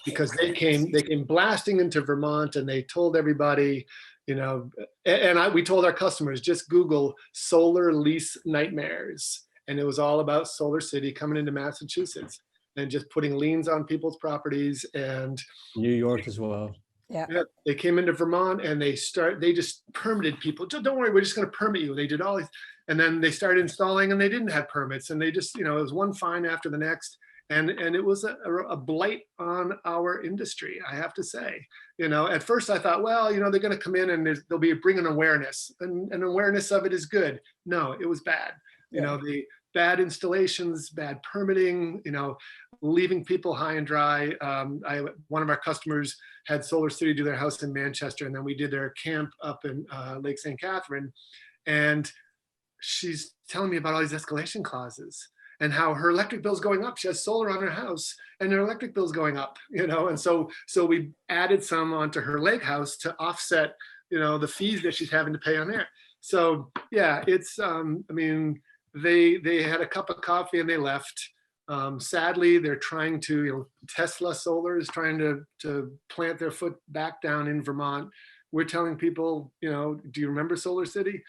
because they came blasting into Vermont and they told everybody, we told our customers, just Google solar lease nightmares. And it was all about Solar City coming into Massachusetts and just putting liens on people's properties and New York as well. Yeah. They came into Vermont and they just permitted people. Don't worry, we're just going to permit you. They did all these, and then they started installing and they didn't have permits and they just, it was one fine after the next. And it was a blight on our industry, I have to say. At first I thought, well, they're going to come in and they'll be bringing awareness and awareness of it is good. No, it was bad. The bad installations, bad permitting, leaving people high and dry. One of our customers had Solar City do their house in Manchester, and then we did their camp up in Lake St. Catherine. And she's telling me about all these escalation clauses. and how her electric bill's going up. She has solar on her house and her electric bill's going up, and so we added some onto her lake house to offset, the fees that she's having to pay on there. So yeah, it's, I mean, they had a cup of coffee and they left. Sadly, they're trying to, Tesla Solar is trying to plant their foot back down in Vermont. We're telling people, do you remember Solar City?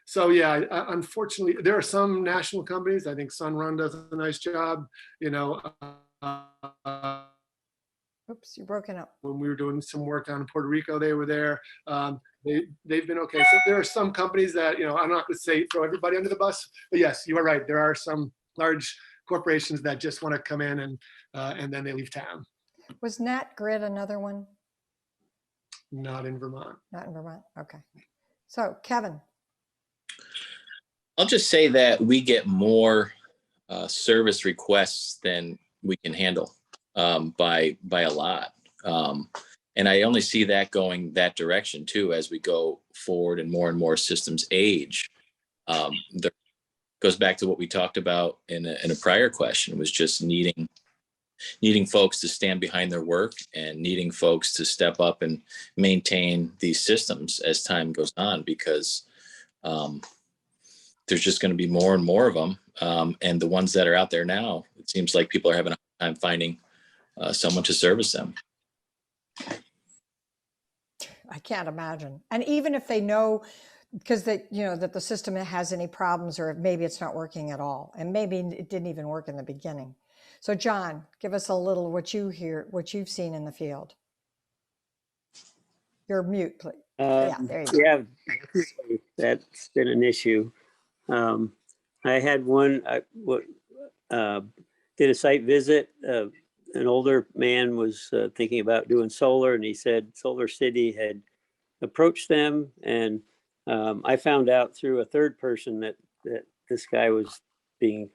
So yeah, unfortunately, there are some national companies. I think Sunrun does a nice job. Oops, you're broken up. When we were doing some work down in Puerto Rico, they were there. They've been okay. So there are some companies that, I'm not going to say throw everybody under the bus, but yes, you are right. There are some large corporations that just want to come in and then they leave town. Was Nat Grid another one? Not in Vermont. Not in Vermont. Okay. So Kevin. I'll just say that we get more service requests than we can handle by a lot. And I only see that going that direction too, as we go forward and more systems age. There goes back to what we talked about in a prior question, was just needing folks to stand behind their work and needing folks to step up and maintain these systems as time goes on, because there's just going to be more and more of them. And the ones that are out there now, it seems like people are having a hard time finding someone to service them. I can't imagine. And even if they know, because that the system has any problems, or maybe it's not working at all, and maybe it didn't even work in the beginning. So John, give us a little what you've seen in the field. You're mute, please. Yeah, there you go. Yeah, that's been an issue. I had one. Did a site visit. An older man was thinking about doing solar, and he said Solar City had approached them, and I found out through a third person that this guy was being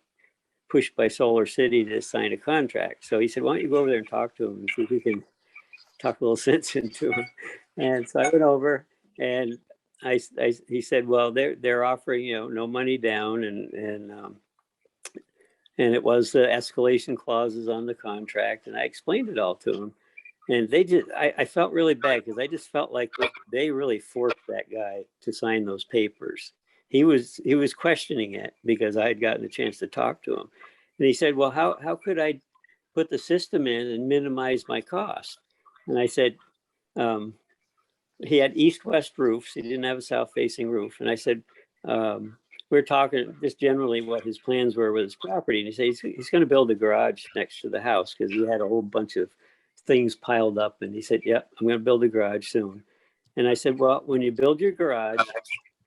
pushed by Solar City to sign a contract. So he said, why don't you go over there and talk to him and see if we can talk a little sense into him. And so I went over, and he said, well, they're offering, no money down, and it was the escalation clauses on the contract. And I explained it all to him. And I felt really bad, because I just felt like they really forced that guy to sign those papers. He was questioning it, because I had gotten a chance to talk to him. And he said, well, how could I put the system in and minimize my cost? And I said, he had east-west roofs. He didn't have a south-facing roof. And I said, we're talking just generally what his plans were with his property. And he said he's going to build a garage next to the house, because he had a whole bunch of things piled up. And he said, yeah, I'm going to build a garage soon. And I said, well, when you build your garage,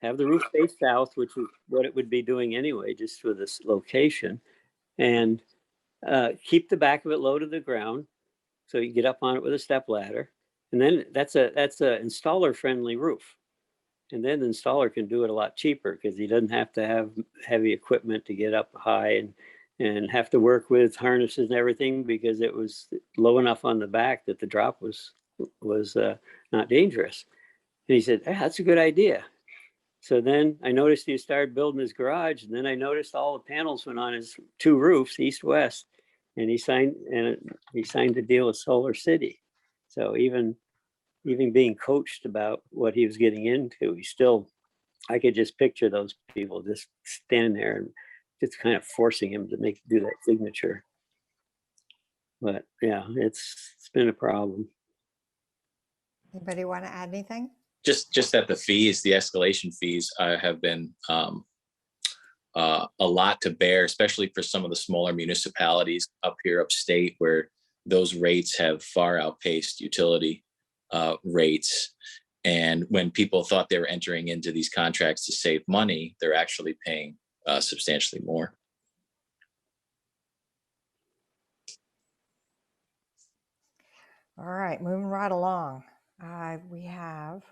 have the roof face south, which is what it would be doing anyway, just for this location, and keep the back of it low to the ground, so you get up on it with a step ladder. And then that's a installer friendly roof. And then the installer can do it a lot cheaper, because he doesn't have to have heavy equipment to get up high and have to work with harnesses and everything, because it was low enough on the back that the drop was not dangerous. And he said, that's a good idea. So then I noticed he started building his garage, and then I noticed all the panels went on his two roofs, east-west, and he signed the deal with Solar City. So even being coached about what he was getting into, I could just picture those people just standing there and just kind of forcing him to do that signature. But yeah, it's been a problem. Anybody want to add anything? Just that the escalation fees have been a lot to bear, especially for some of the smaller municipalities up here upstate, where those rates have far outpaced utility rates. And when people thought they were entering into these contracts to save money, they're actually paying substantially more. All right, moving right along. We have,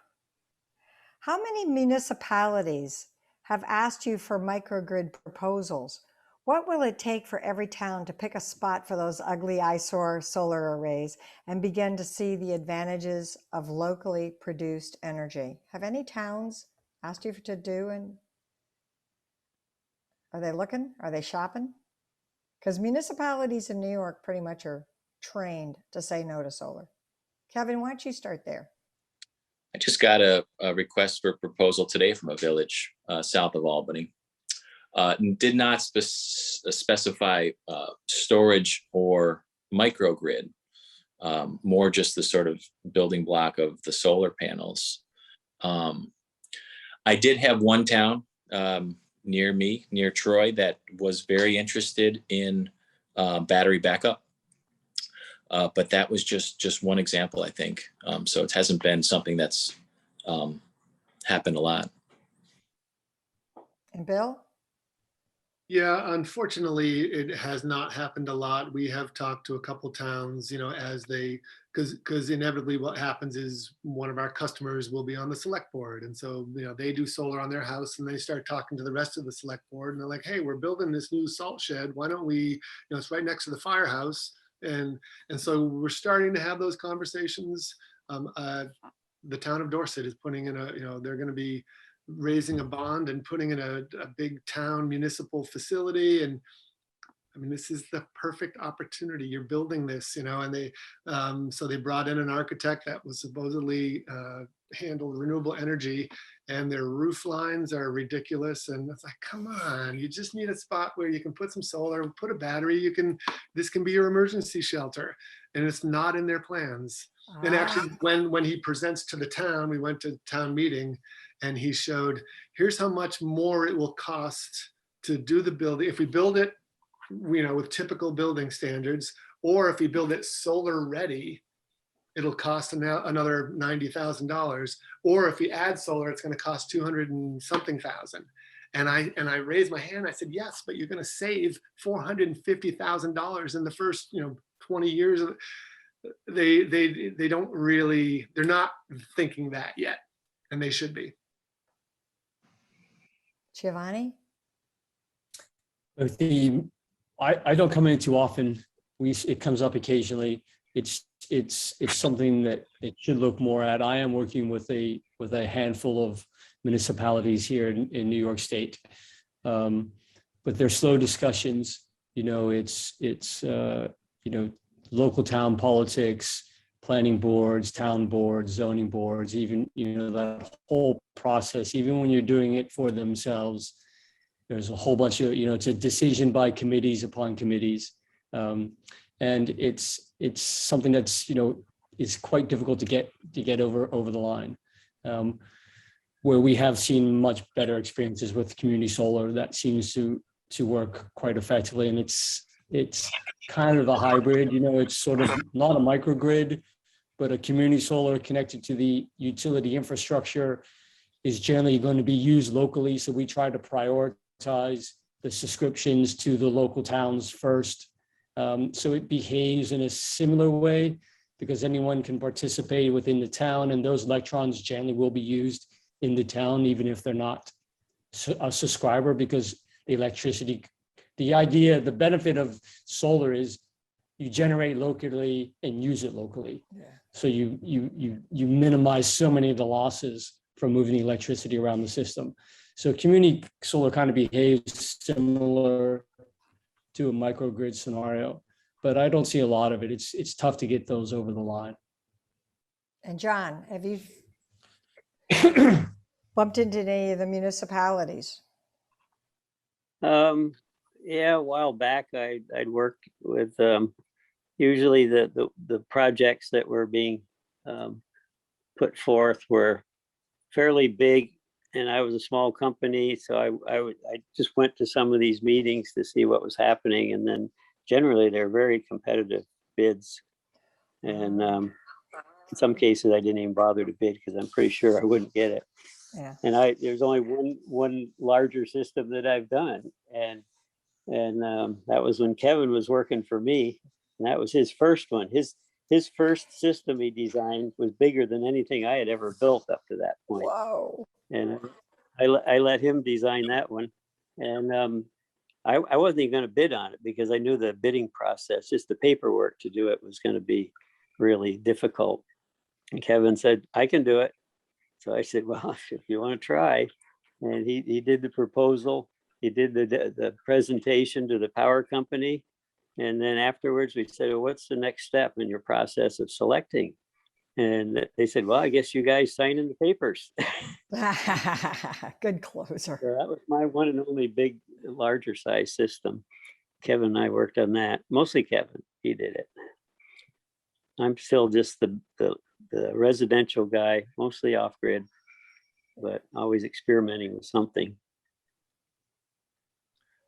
how many municipalities have asked you for microgrid proposals? What will it take for every town to pick a spot for those ugly eyesore solar arrays and begin to see the advantages of locally produced energy? Have any towns asked you to do, and are they looking? Are they shopping? Because municipalities in New York pretty much are trained to say no to solar. Kevin, why don't you start there? I just got a request for proposal today from a village south of Albany. Did not specify storage or microgrid, more just the sort of building block of the solar panels. I did have one town near me, near Troy, that was very interested in battery backup. But that was just one example, I think. So it hasn't been something that's happened a lot. And Bill? Yeah, unfortunately, it has not happened a lot. We have talked to a couple towns, as they, because inevitably what happens is one of our customers will be on the select board. And so, they do solar on their house and they start talking to the rest of the select board and they're like, hey, we're building this new salt shed. Why don't we, it's right next to the firehouse. And so we're starting to have those conversations. The town of Dorset is putting in they're going to be raising a bond and putting in a big town municipal facility. And I mean, this is the perfect opportunity. You're building this, and they, so they brought in an architect that was supposedly handled renewable energy, and their roof lines are ridiculous. And it's like, come on, you just need a spot where you can put some solar, put a battery, this can be your emergency shelter. And it's not in their plans. And actually, when he presents to the town, we went to town meeting and he showed, here's how much more it will cost to do the building. If we build it, with typical building standards, or if we build it solar ready, it'll cost another $90,000. Or if we add solar, it's going to cost 200 and something thousand. And I raised my hand. I said, yes, but you're going to save $450,000 in the first 20 years. They don't really, they're not thinking that yet, and they should be. Giovanni? I don't come in too often. It comes up occasionally. It's something that it should look more at. I am working with a handful of municipalities here in New York State, but they're slow discussions. It's local town politics, planning boards, town boards, zoning boards, even that whole process. Even when you're doing it for themselves, there's a whole bunch of it's a decision by committees upon committees, and it's something that's is quite difficult to get over the line. Where we have seen much better experiences with community solar, that seems to work quite effectively, and it's kind of a hybrid. It's sort of not a microgrid, but a community solar connected to the utility infrastructure is generally going to be used locally. So we try to prioritize the subscriptions to the local towns first. So it behaves in a similar way because anyone can participate within the town, and those electrons generally will be used in the town, even if they're not a subscriber, because the electricity, the benefit of solar is you generate locally and use it locally. Yeah. So you minimize so many of the losses from moving the electricity around the system. So community solar kind of behaves similar to a microgrid scenario, but I don't see a lot of it. It's tough to get those over the line. And John, have you bumped into any of the municipalities? Yeah, a while back I'd worked with usually the projects that were being put forth were fairly big, and I was a small company, so I just went to some of these meetings to see what was happening, and then generally they're very competitive bids, and in some cases I didn't even bother to bid because I'm pretty sure I wouldn't get it. Yeah. And there's only one larger system that I've done, and that was when Kevin was working for me, and that was his first one. His first system he designed was bigger than anything I had ever built up to that point. Whoa. And I let him design that one, and I wasn't even going to bid on it because I knew the bidding process, just the paperwork to do it, was going to be really difficult. And Kevin said, I can do it. So I said, well, if you want to try. And he did the proposal. He did the presentation to the power company. And then afterwards we said, well, what's the next step in your process of selecting? And they said, well, I guess you guys sign in the papers. Good closer. So that was my one and only big, larger size system. Kevin and I worked on that. Mostly Kevin, he did it. I'm still just the residential guy, mostly off grid, but always experimenting with something.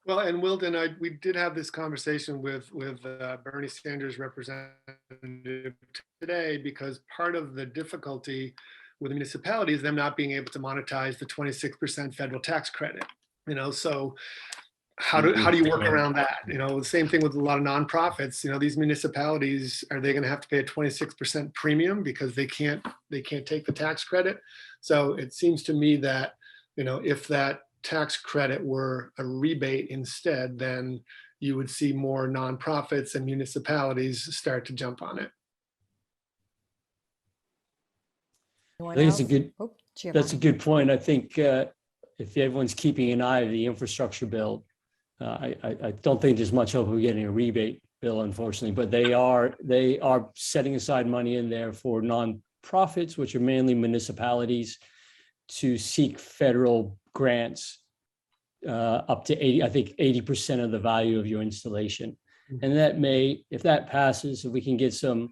Well, and Wilden, we did have this conversation with Bernie Sanders' representative today, because part of the difficulty with the municipality is them not being able to monetize the 26% federal tax credit. So how do you work around that? The same thing with a lot of nonprofits. These municipalities, are they going to have to pay a 26% premium because they can't take the tax credit? So it seems to me that if that tax credit were a rebate instead, then you would see more nonprofits and municipalities start to jump on it. Anyone I think it's else? a good, Oh, that's a Giovanni. good point. I think if everyone's keeping an eye on the infrastructure bill, I don't think there's much hope of getting a rebate bill, unfortunately, but they are setting aside money in there for nonprofits, which are mainly municipalities, to seek federal grants up to 80% of the value of your installation. And that may, if that passes, if we can get some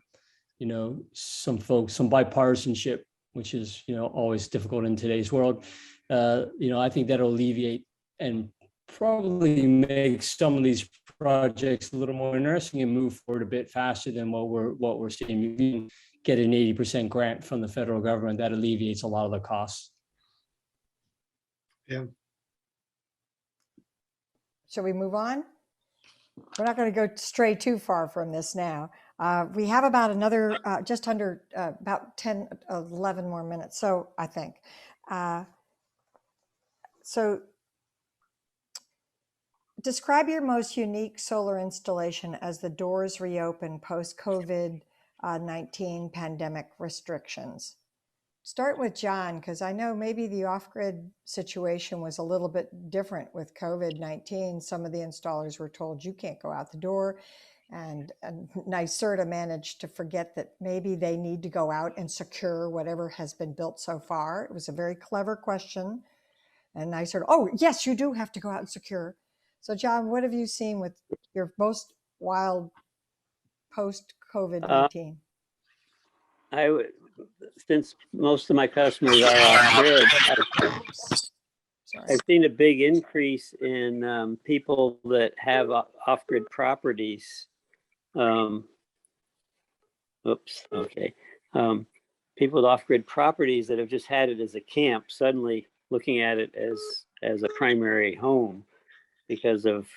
bipartisanship, which is, always difficult in today's world, I think that'll alleviate and probably make some of these projects a little more interesting and move forward a bit faster than what we're seeing. You can get an 80% grant from the federal government, that alleviates a lot of the costs. Yeah. Shall we move on? We're not going to go stray too far from this now. We have about another, just under about 10, 11 more minutes. So I think. So describe your most unique solar installation as the doors reopen post-COVID-19 pandemic restrictions. Start with John, because I know maybe the off-grid situation was a little bit different with COVID-19. Some of the installers were told you can't go out the door, and NYSERDA managed to forget that maybe they need to go out and secure whatever has been built so far. It was a very clever question, and NYSERDA, oh yes, you do have to go out and secure. So John, what have you seen with your most wild post-COVID-19? Since most of my customers are off grid, I've seen a big increase in people that have off grid properties. People with off grid properties that have just had it as a camp, suddenly looking at it as a primary home, because of,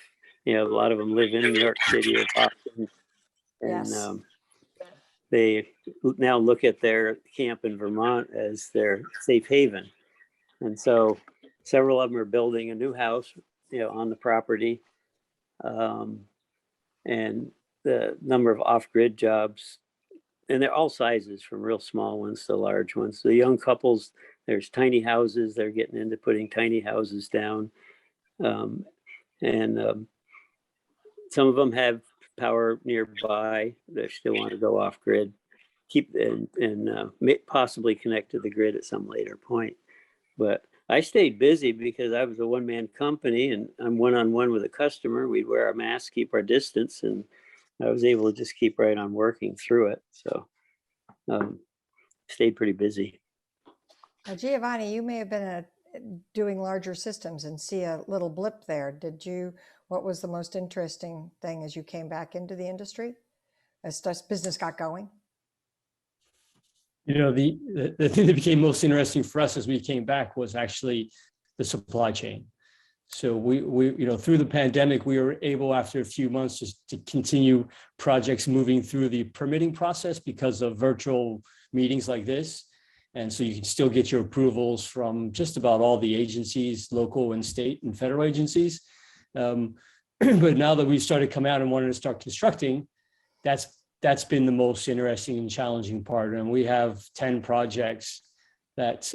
a lot of them live in New York City or Boston, and Yes. They now look at their camp in Vermont as their safe haven. And so several of them are building a new house, on the property. And the number of off-grid jobs, and they're all sizes, from real small ones to large ones. The young couples, there's tiny houses, they're getting into putting tiny houses down. Some of them have power nearby. They still want to go off grid, keep and possibly connect to the grid at some later point. But I stayed busy because I was a one-man company, and I'm one-on-one with a customer. We'd wear our masks, keep our distance, and I was able to just keep right on working through it. So stayed pretty busy. Giovanni, you may have been doing larger systems and see a little blip there. What was the most interesting thing as you came back into the industry, as business got going? The thing that became most interesting for us as we came back was actually the supply chain. So we through the pandemic, we were able, after a few months, just to continue projects moving through the permitting process because of virtual meetings like this. And so you can still get your approvals from just about all the agencies, local and state and federal agencies. But now that we've started coming out and wanting to start constructing, that's been the most interesting and challenging part. And we have 10 projects that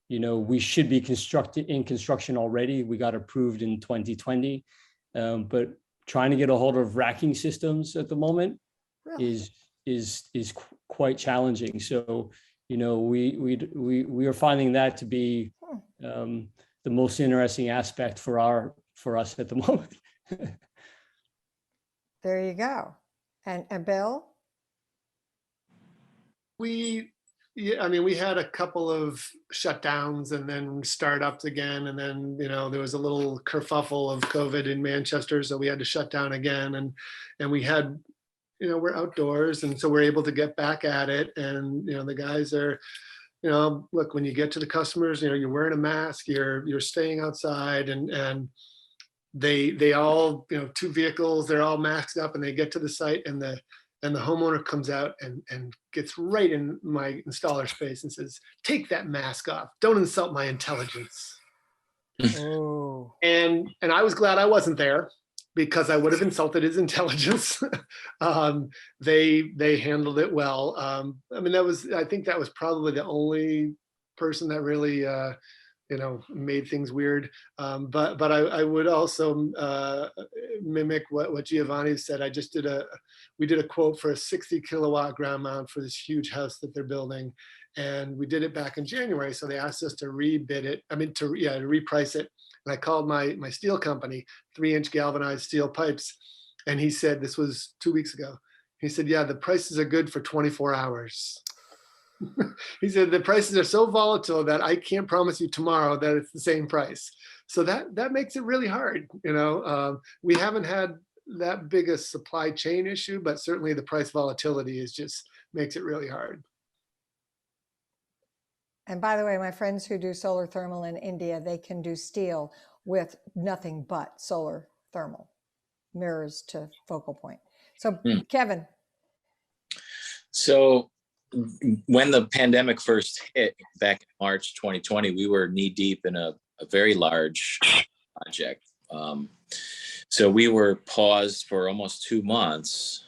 we should be in construction already. We got approved in 2020, but trying to get a hold of racking systems at the moment Really? is quite challenging. So, you know, we are finding that to be the most interesting aspect for us at the moment. There you go. And Bill? Yeah, I mean, we had a couple of shutdowns and then startups again. And then, you know, there was a little kerfuffle of COVID in Manchester. So we had to shut down again. And we had, you know, we're outdoors. And so we're able to get back at it. And, you know, the guys are, you know, look, when you get to the customers, you know, you're wearing a mask, you're staying outside, and they all, you know, 2 vehicles, they're all masked up, and they get to the site, and the homeowner comes out and gets right in my installer space and says, "Take that mask off. Don't insult my intelligence." Oh, And I was glad I wasn't there, because I would have insulted his intelligence. They handled it well. I mean, I think that was probably the only person that really you know, made things weird. But I would also mimic what Giovanni said. We did a quote for a 60 kilowatt ground mount for this huge house that they're building. And we did it back in January. So they asked us to rebid it. I mean, to reprice it. And I called my steel company, 3-inch galvanized steel pipes. And he said, this was 2 weeks ago. He said, yeah, the prices are good for 24 hours. He said, the prices are so volatile that I can't promise you tomorrow that it's the same price. So that makes it really hard. You know, we haven't had that big a supply chain issue, but certainly the price volatility makes it really hard. and by the way, my friends who do solar thermal in India, they can do steel with nothing but solar thermal mirrors to focal point. So Kevin. So when the pandemic first hit back in March 2020, we were knee deep in a very large project. So we were paused for almost 2 months,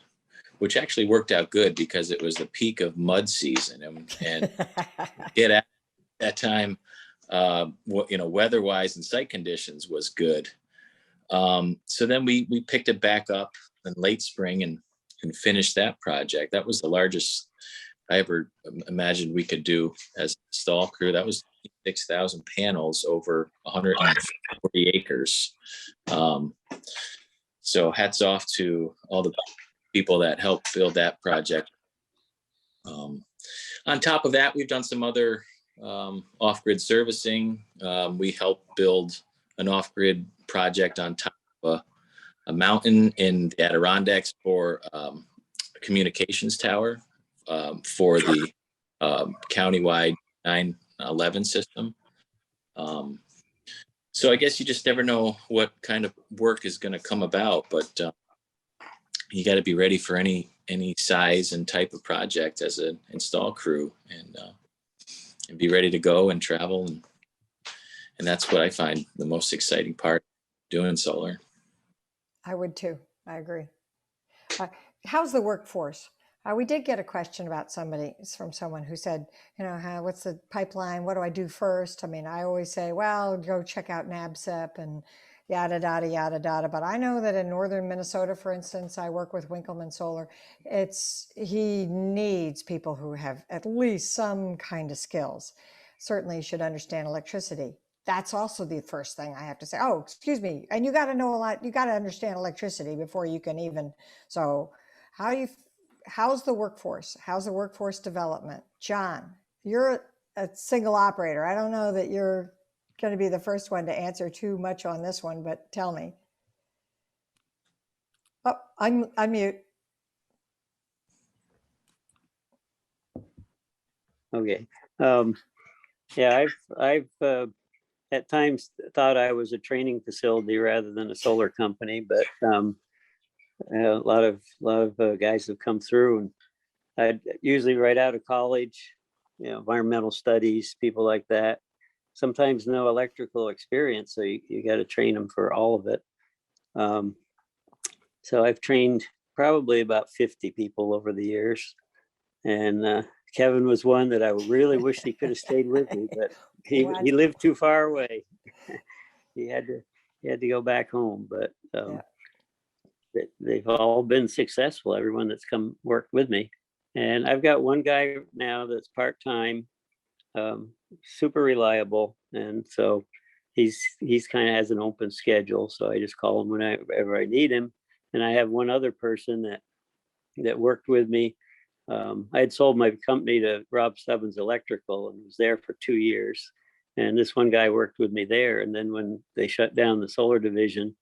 which actually worked out good because it was the peak of mud season, and get at that time, you know, weather-wise and site conditions was good. So then we picked it back up in late spring and finished that project. That was the largest I ever imagined we could do as a install crew. That was 6,000 panels over 140 acres. So hats off to all the people that helped build that project. On top of that, we've done some other off-grid servicing. We helped build an off-grid project on top of a mountain in the Adirondacks for a communications tower for the countywide 911 system. So I guess you just never know what kind of work is going to come about, but you got to be ready for any size and type of project as an install crew, and be ready to go and travel, and that's what I find the most exciting part doing solar. I would too. I agree. How's the workforce? We did get a question about from someone who said, you know, what's the pipeline? What do I do first? I mean, I always say, well, go check out NABCEP and yada, yada, yada, yada. But I know that in northern Minnesota, for instance, I work with Winkleman Solar. He needs people who have at least some kind of skills. Certainly you should understand electricity. That's also the first thing I have to say. Oh, excuse me. And you got to know a lot. You got to understand electricity before you can even. So how's the workforce? How's the workforce development? John, you're a single operator. I don't know that you're going to be the first one to answer too much on this one, but tell me. Oh, unmute. Okay. Yeah, I've at times thought I was a training facility rather than a solar company, but a lot of guys have come through, and I usually right out of college, you know, environmental studies, people like that, sometimes no electrical experience. So you got to train them for all of it. So I've trained probably about 50 people over the years. And Kevin was one that I really wish he could have stayed with me, but he lived too far away. He had to go back home, but they've all been successful, everyone that's come work with me. And I've got one guy now that's part-time, super reliable. And so he's kind of has an open schedule. So I just call him whenever I need him. And I have one other person that worked with me. I had sold my company to Rob Stubbins Electrical and was there for 2 years. And this one guy worked with me there. And then when they shut down the solar division,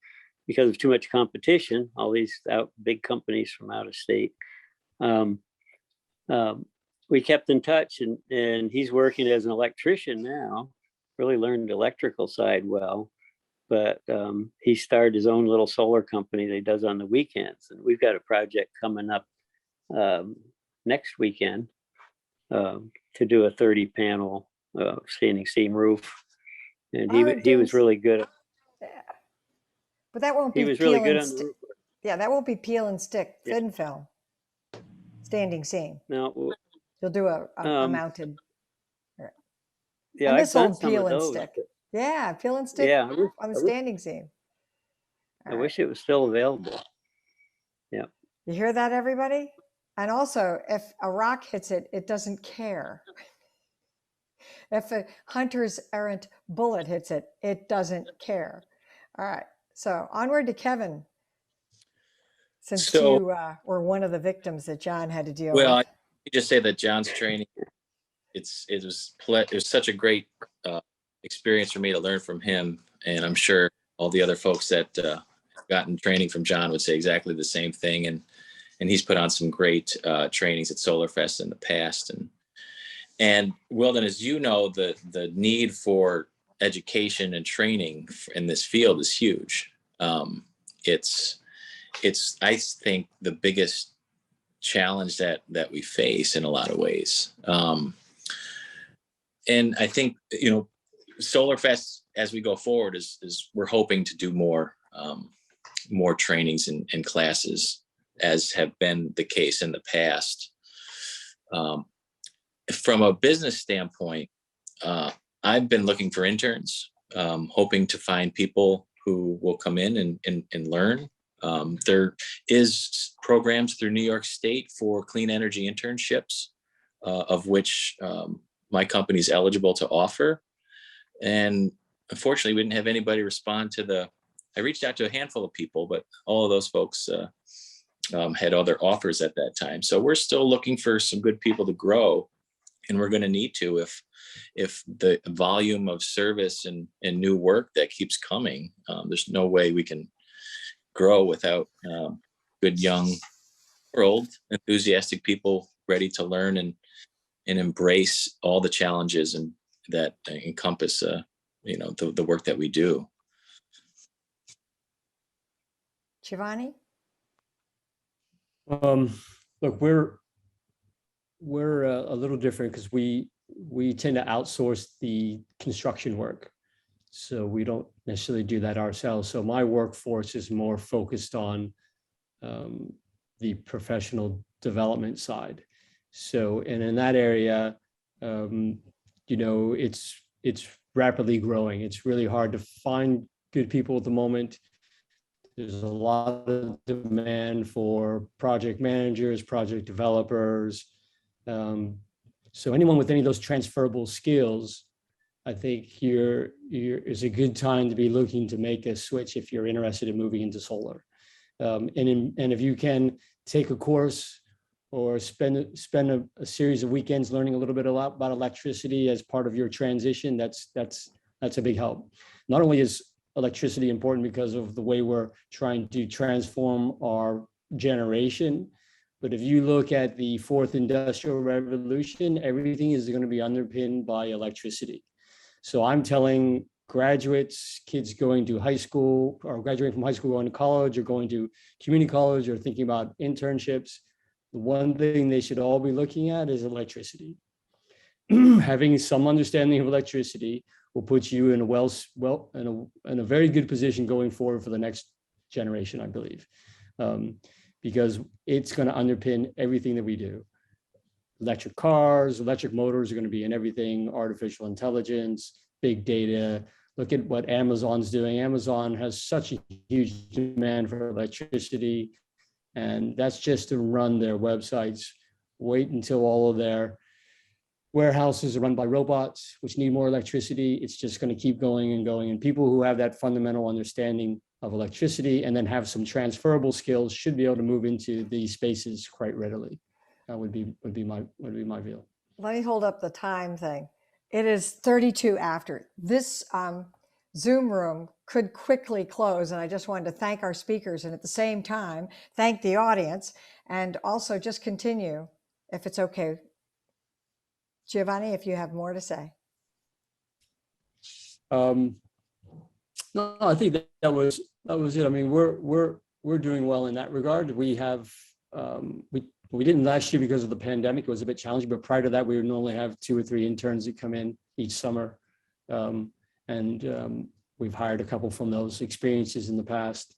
because of too much competition, all these big companies from out of state, we kept in touch, and he's working as an electrician now, really learned the electrical side well, but he started his own little solar company that he does on the weekends. And we've got a project coming up next weekend to do a 30 panel standing seam roof. And he was really good. But that won't be He was really good on the roof. Yeah, that won't be peel and stick Yeah. thin film. Standing seam. No, You'll do a mounted. yeah, And I've this will done some peel of and those. stick. Yeah, peel and stick Yeah, on the standing seam. I wish it was still available. Yeah. You hear that, everybody? And also, if a rock hits it, it doesn't care. If a hunter's errant bullet hits it, it doesn't care. All right. So onward to Kevin. Since you were one of the victims that John had to deal Well, with. I just say that John's training, it was such a great experience for me to learn from him, and I'm sure all the other folks that have gotten training from John would say exactly the same thing. And he's put on some great trainings at SolarFest in the past. And Weldon, as you know, the need for education and training in this field is huge. It's I think the biggest challenge that we face in a lot of ways. And I think, SolarFest as we go forward is we're hoping to do more trainings and classes, as have been the case in the past. From a business standpoint, I've been looking for interns, hoping to find people who will come in and learn. There is programs through New York State for clean energy internships, of which my company is eligible to offer. And unfortunately, we didn't have anybody respond to I reached out to a handful of people, but all of those folks had other offers at that time. So we're still looking for some good people to grow. And we're going to need to if the volume of service and new work that keeps coming, there's no way we can grow without good young or old enthusiastic people ready to learn and embrace all the challenges and that encompass the work that we do. Giovanni? Look, we're a little different because we tend to outsource the construction work. So we don't necessarily do that ourselves. So my workforce is more focused on the professional development side. So, and in that area, it's rapidly growing. It's really hard to find good people at the moment. There's a lot of demand for project managers, project developers. So anyone with any of those transferable skills, I think here is a good time to be looking to make a switch if you're interested in moving into solar. And if you can take a course or spend a series of weekends learning a little bit about electricity as part of your transition, that's a big help. Not only is electricity important because of the way we're trying to transform our generation, but if you look at the fourth industrial revolution, everything is going to be underpinned by electricity. So I'm telling graduates, kids going to high school or graduating from high school, going to college or going to community college or thinking about internships, the one thing they should all be looking at is electricity. Having some understanding of electricity will put you in a very good position going forward for the next generation, I believe, because it's going to underpin everything that we do. Electric cars, electric motors are going to be in everything, artificial intelligence, big data, Look at what Amazon's doing. Amazon has such a huge demand for electricity, and that's just to run their websites. Wait until all of their warehouses are run by robots, which need more electricity. It's just going to keep going and going. And people who have that fundamental understanding of electricity and then have some transferable skills should be able to move into these spaces quite readily. That would be my view. Let me hold up the time thing. It is 32 after. This Zoom room could quickly close, and I just wanted to thank our speakers and at the same time thank the audience, and also just continue, if it's okay, Giovanni, if you have more to say. No, I think that was it. I mean, we're doing well in that regard. We have we didn't last year because of the pandemic. It was a bit challenging, but prior to that, we would normally have 2 or 3 interns that come in each summer, and we've hired a couple from those experiences in the past.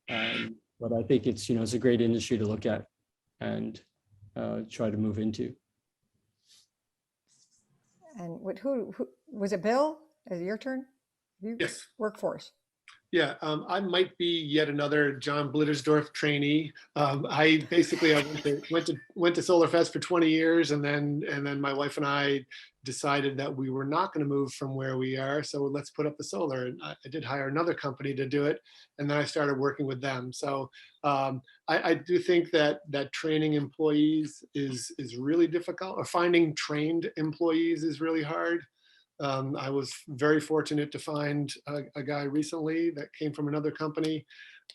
But I think it's it's a great industry to look at and try to move into. And who was it? Bill, is it your turn? Yes. Workforce. Yeah, I might be yet another John Blittersdorf trainee. I went to SolarFest for 20 years, and then my wife and I decided that we were not going to move from where we are, so let's put up the solar. And I did hire another company to do it, and then I started working with them. So I do think that training employees is really difficult, or finding trained employees is really hard. I was very fortunate to find a guy recently that came from another company.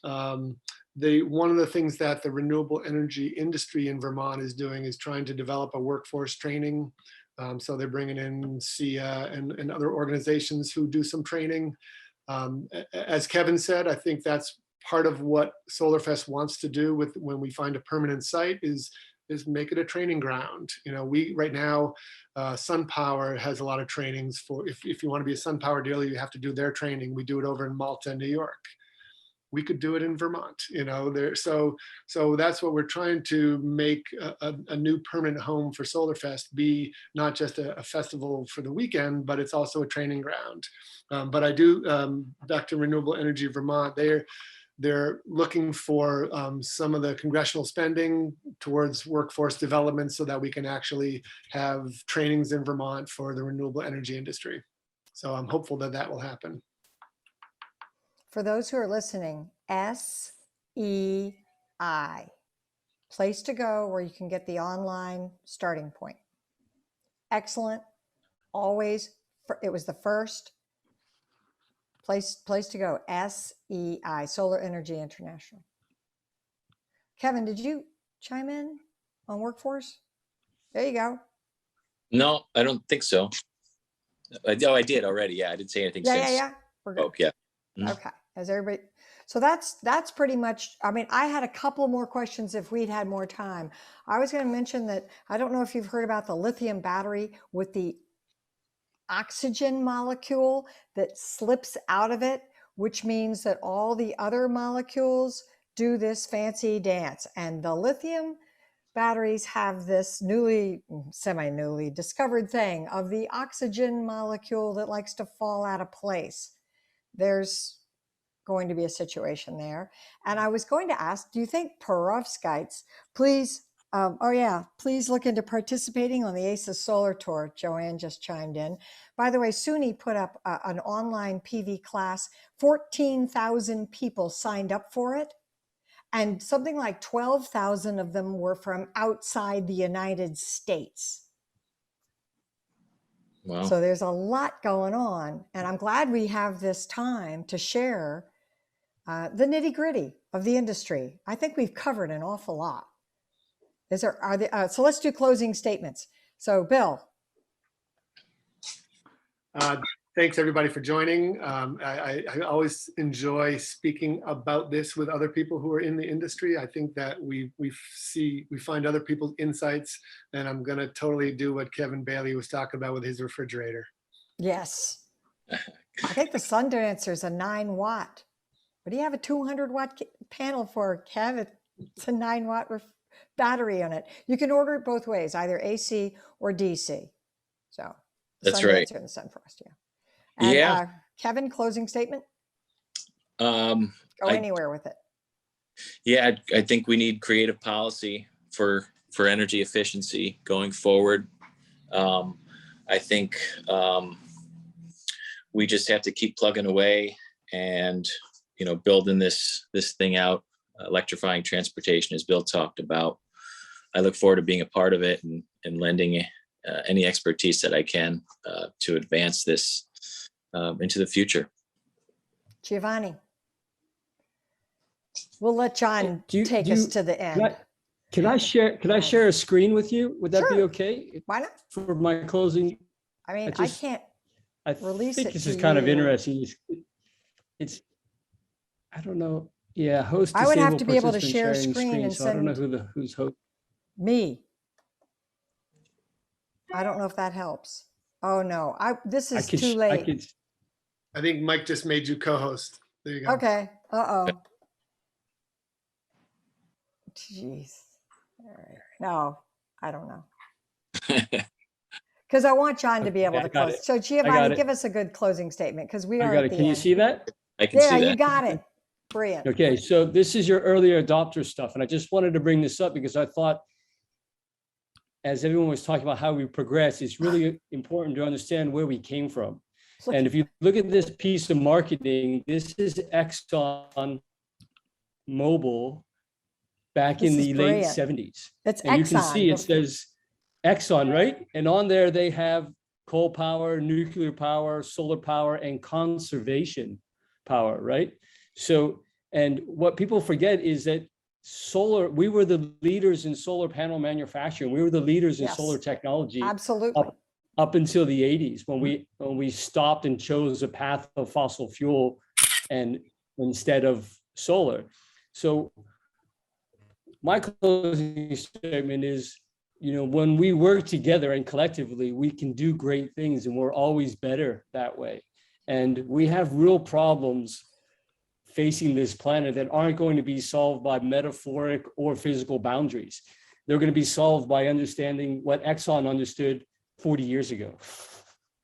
One of the things that the renewable energy industry in Vermont is doing is trying to develop a workforce training. So they're bringing in SIA and other organizations who do some training. As Kevin said, I think that's part of what SolarFest wants to do when we find a permanent site is make it a training ground. We right now, SunPower has a lot of trainings for, if you want to be a SunPower dealer, you have to do their training. We do it over in Malta, New York. We could do it in Vermont, so that's what we're trying to make a new permanent home for SolarFest be, not just a festival for the weekend, but it's also a training ground. But I do, back to Renewable Energy Vermont, they're looking for some of the congressional spending towards workforce development so that we can actually have trainings in Vermont for the renewable energy industry. So I'm hopeful that that will happen. For those who are listening, SEI, place to go where you can get the online starting point. Excellent. Always, it was the first place to go. SEI, Solar Energy International. Kevin, did you chime in on workforce? There you go. No, I don't think so. Oh, I did already. Yeah, I didn't say anything since. Yeah. We're good. Oh, yeah. Mm-hmm. Okay. Has everybody? So that's pretty much, I mean, I had a couple more questions if we'd had more time. I was going to mention that, I don't know if you've heard about the lithium battery with the oxygen molecule that slips out of it, which means that all the other molecules do this fancy dance. And the lithium batteries have this semi-newly discovered thing of the oxygen molecule that likes to fall out of place. There's going to be a situation there. And I was going to ask, do you think perovskites, please look into participating on the ACES Solar Tour. Joanne just chimed in. By the way, SUNY put up an online PV class. 14,000 people signed up for it. And something like 12,000 of them were from outside the United States. Wow. So there's a lot going on. And I'm glad we have this time to share the nitty gritty of the industry. I think we've covered an awful lot. So let's do closing statements. So Bill. Thanks everybody for joining. I always enjoy speaking about this with other people who are in the industry. I think that we find other people's insights, and I'm gonna totally do what Kevin Bailey was talking about with his refrigerator. Yes. I think the Sundancer is a 9-watt. What do you have a 200-watt panel for, Kev? It's a 9-watt battery on it. You can order it both ways, either AC or DC. So that's right. And, Yeah. Kevin, closing statement? Um, Go I- anywhere with it. Yeah, I think we need creative policy for energy efficiency going forward. I think we just have to keep plugging away and, you know, building this thing out. Electrifying transportation, as Bill talked about. I look forward to being a part of it and lending any expertise that I can to advance this into the future. Giovanni. We'll let John Do you- take do us you- to the end. Can I share a screen with you? Would that be Sure. okay Why not? for my closing? I mean, I just- can't. I Release think it this to is kind of you. interesting. It's, I don't know. Yeah, host I would have disabled to be able to participant share sharing screen and So I don't know send who's host. me. I don't know if that helps. Oh, no. This is too I late. could, I think Mike just made you co-host. There you go. Okay. Uh-oh. Jeez. All right. No, I don't know. Because I want John to be able Okay, to I got close. it. So got Giovanni, it. give us a good closing statement because we I are got at it. the Can you end. see that? I can Yeah, see you that. got it. Brilliant. Okay, so this is your earlier adopter stuff. And I just wanted to bring this up because I thought, as everyone was talking about how we progress, it's really important to understand where we came from. Look- And if you look at this piece of marketing, this is Exxon Mobil back This in is the late brilliant. 70s. It's And you can Exxon. see it says Exxon, right? And on there they have coal power, nuclear power, solar power, and conservation power, right? So, and what people forget is that we were the leaders in solar panel manufacturing. We were the leaders in Yes. solar technology Absolutely. up until the 80s when we stopped and chose a path of fossil fuel and instead of solar. So my closing statement is, you know, when we work together and collectively, we can do great things, and we're always better that way. And we have real problems facing this planet that aren't going to be solved by metaphoric or physical boundaries. They're going to be solved by understanding what Exxon understood 40 years ago.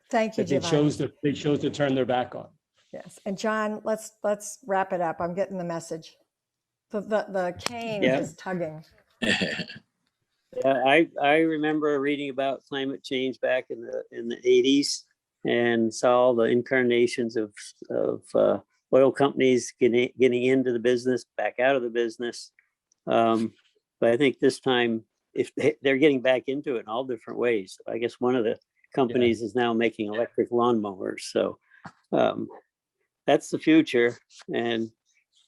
Thank you, That Giovanni. they chose to turn their back on. Yes. And John, let's wrap it up. I'm getting the message. The cane Yeah. is tugging. Yeah, I remember reading about climate change back in the 80s and saw the incarnations of oil companies getting into the business, back out of the business. But I think this time, if they're getting back into it in all different ways. I guess one of the companies is now making electric lawnmowers. So that's the future. And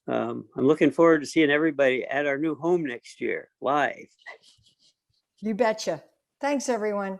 I'm looking forward to seeing everybody at our new home next year, live. You betcha. Thanks, everyone.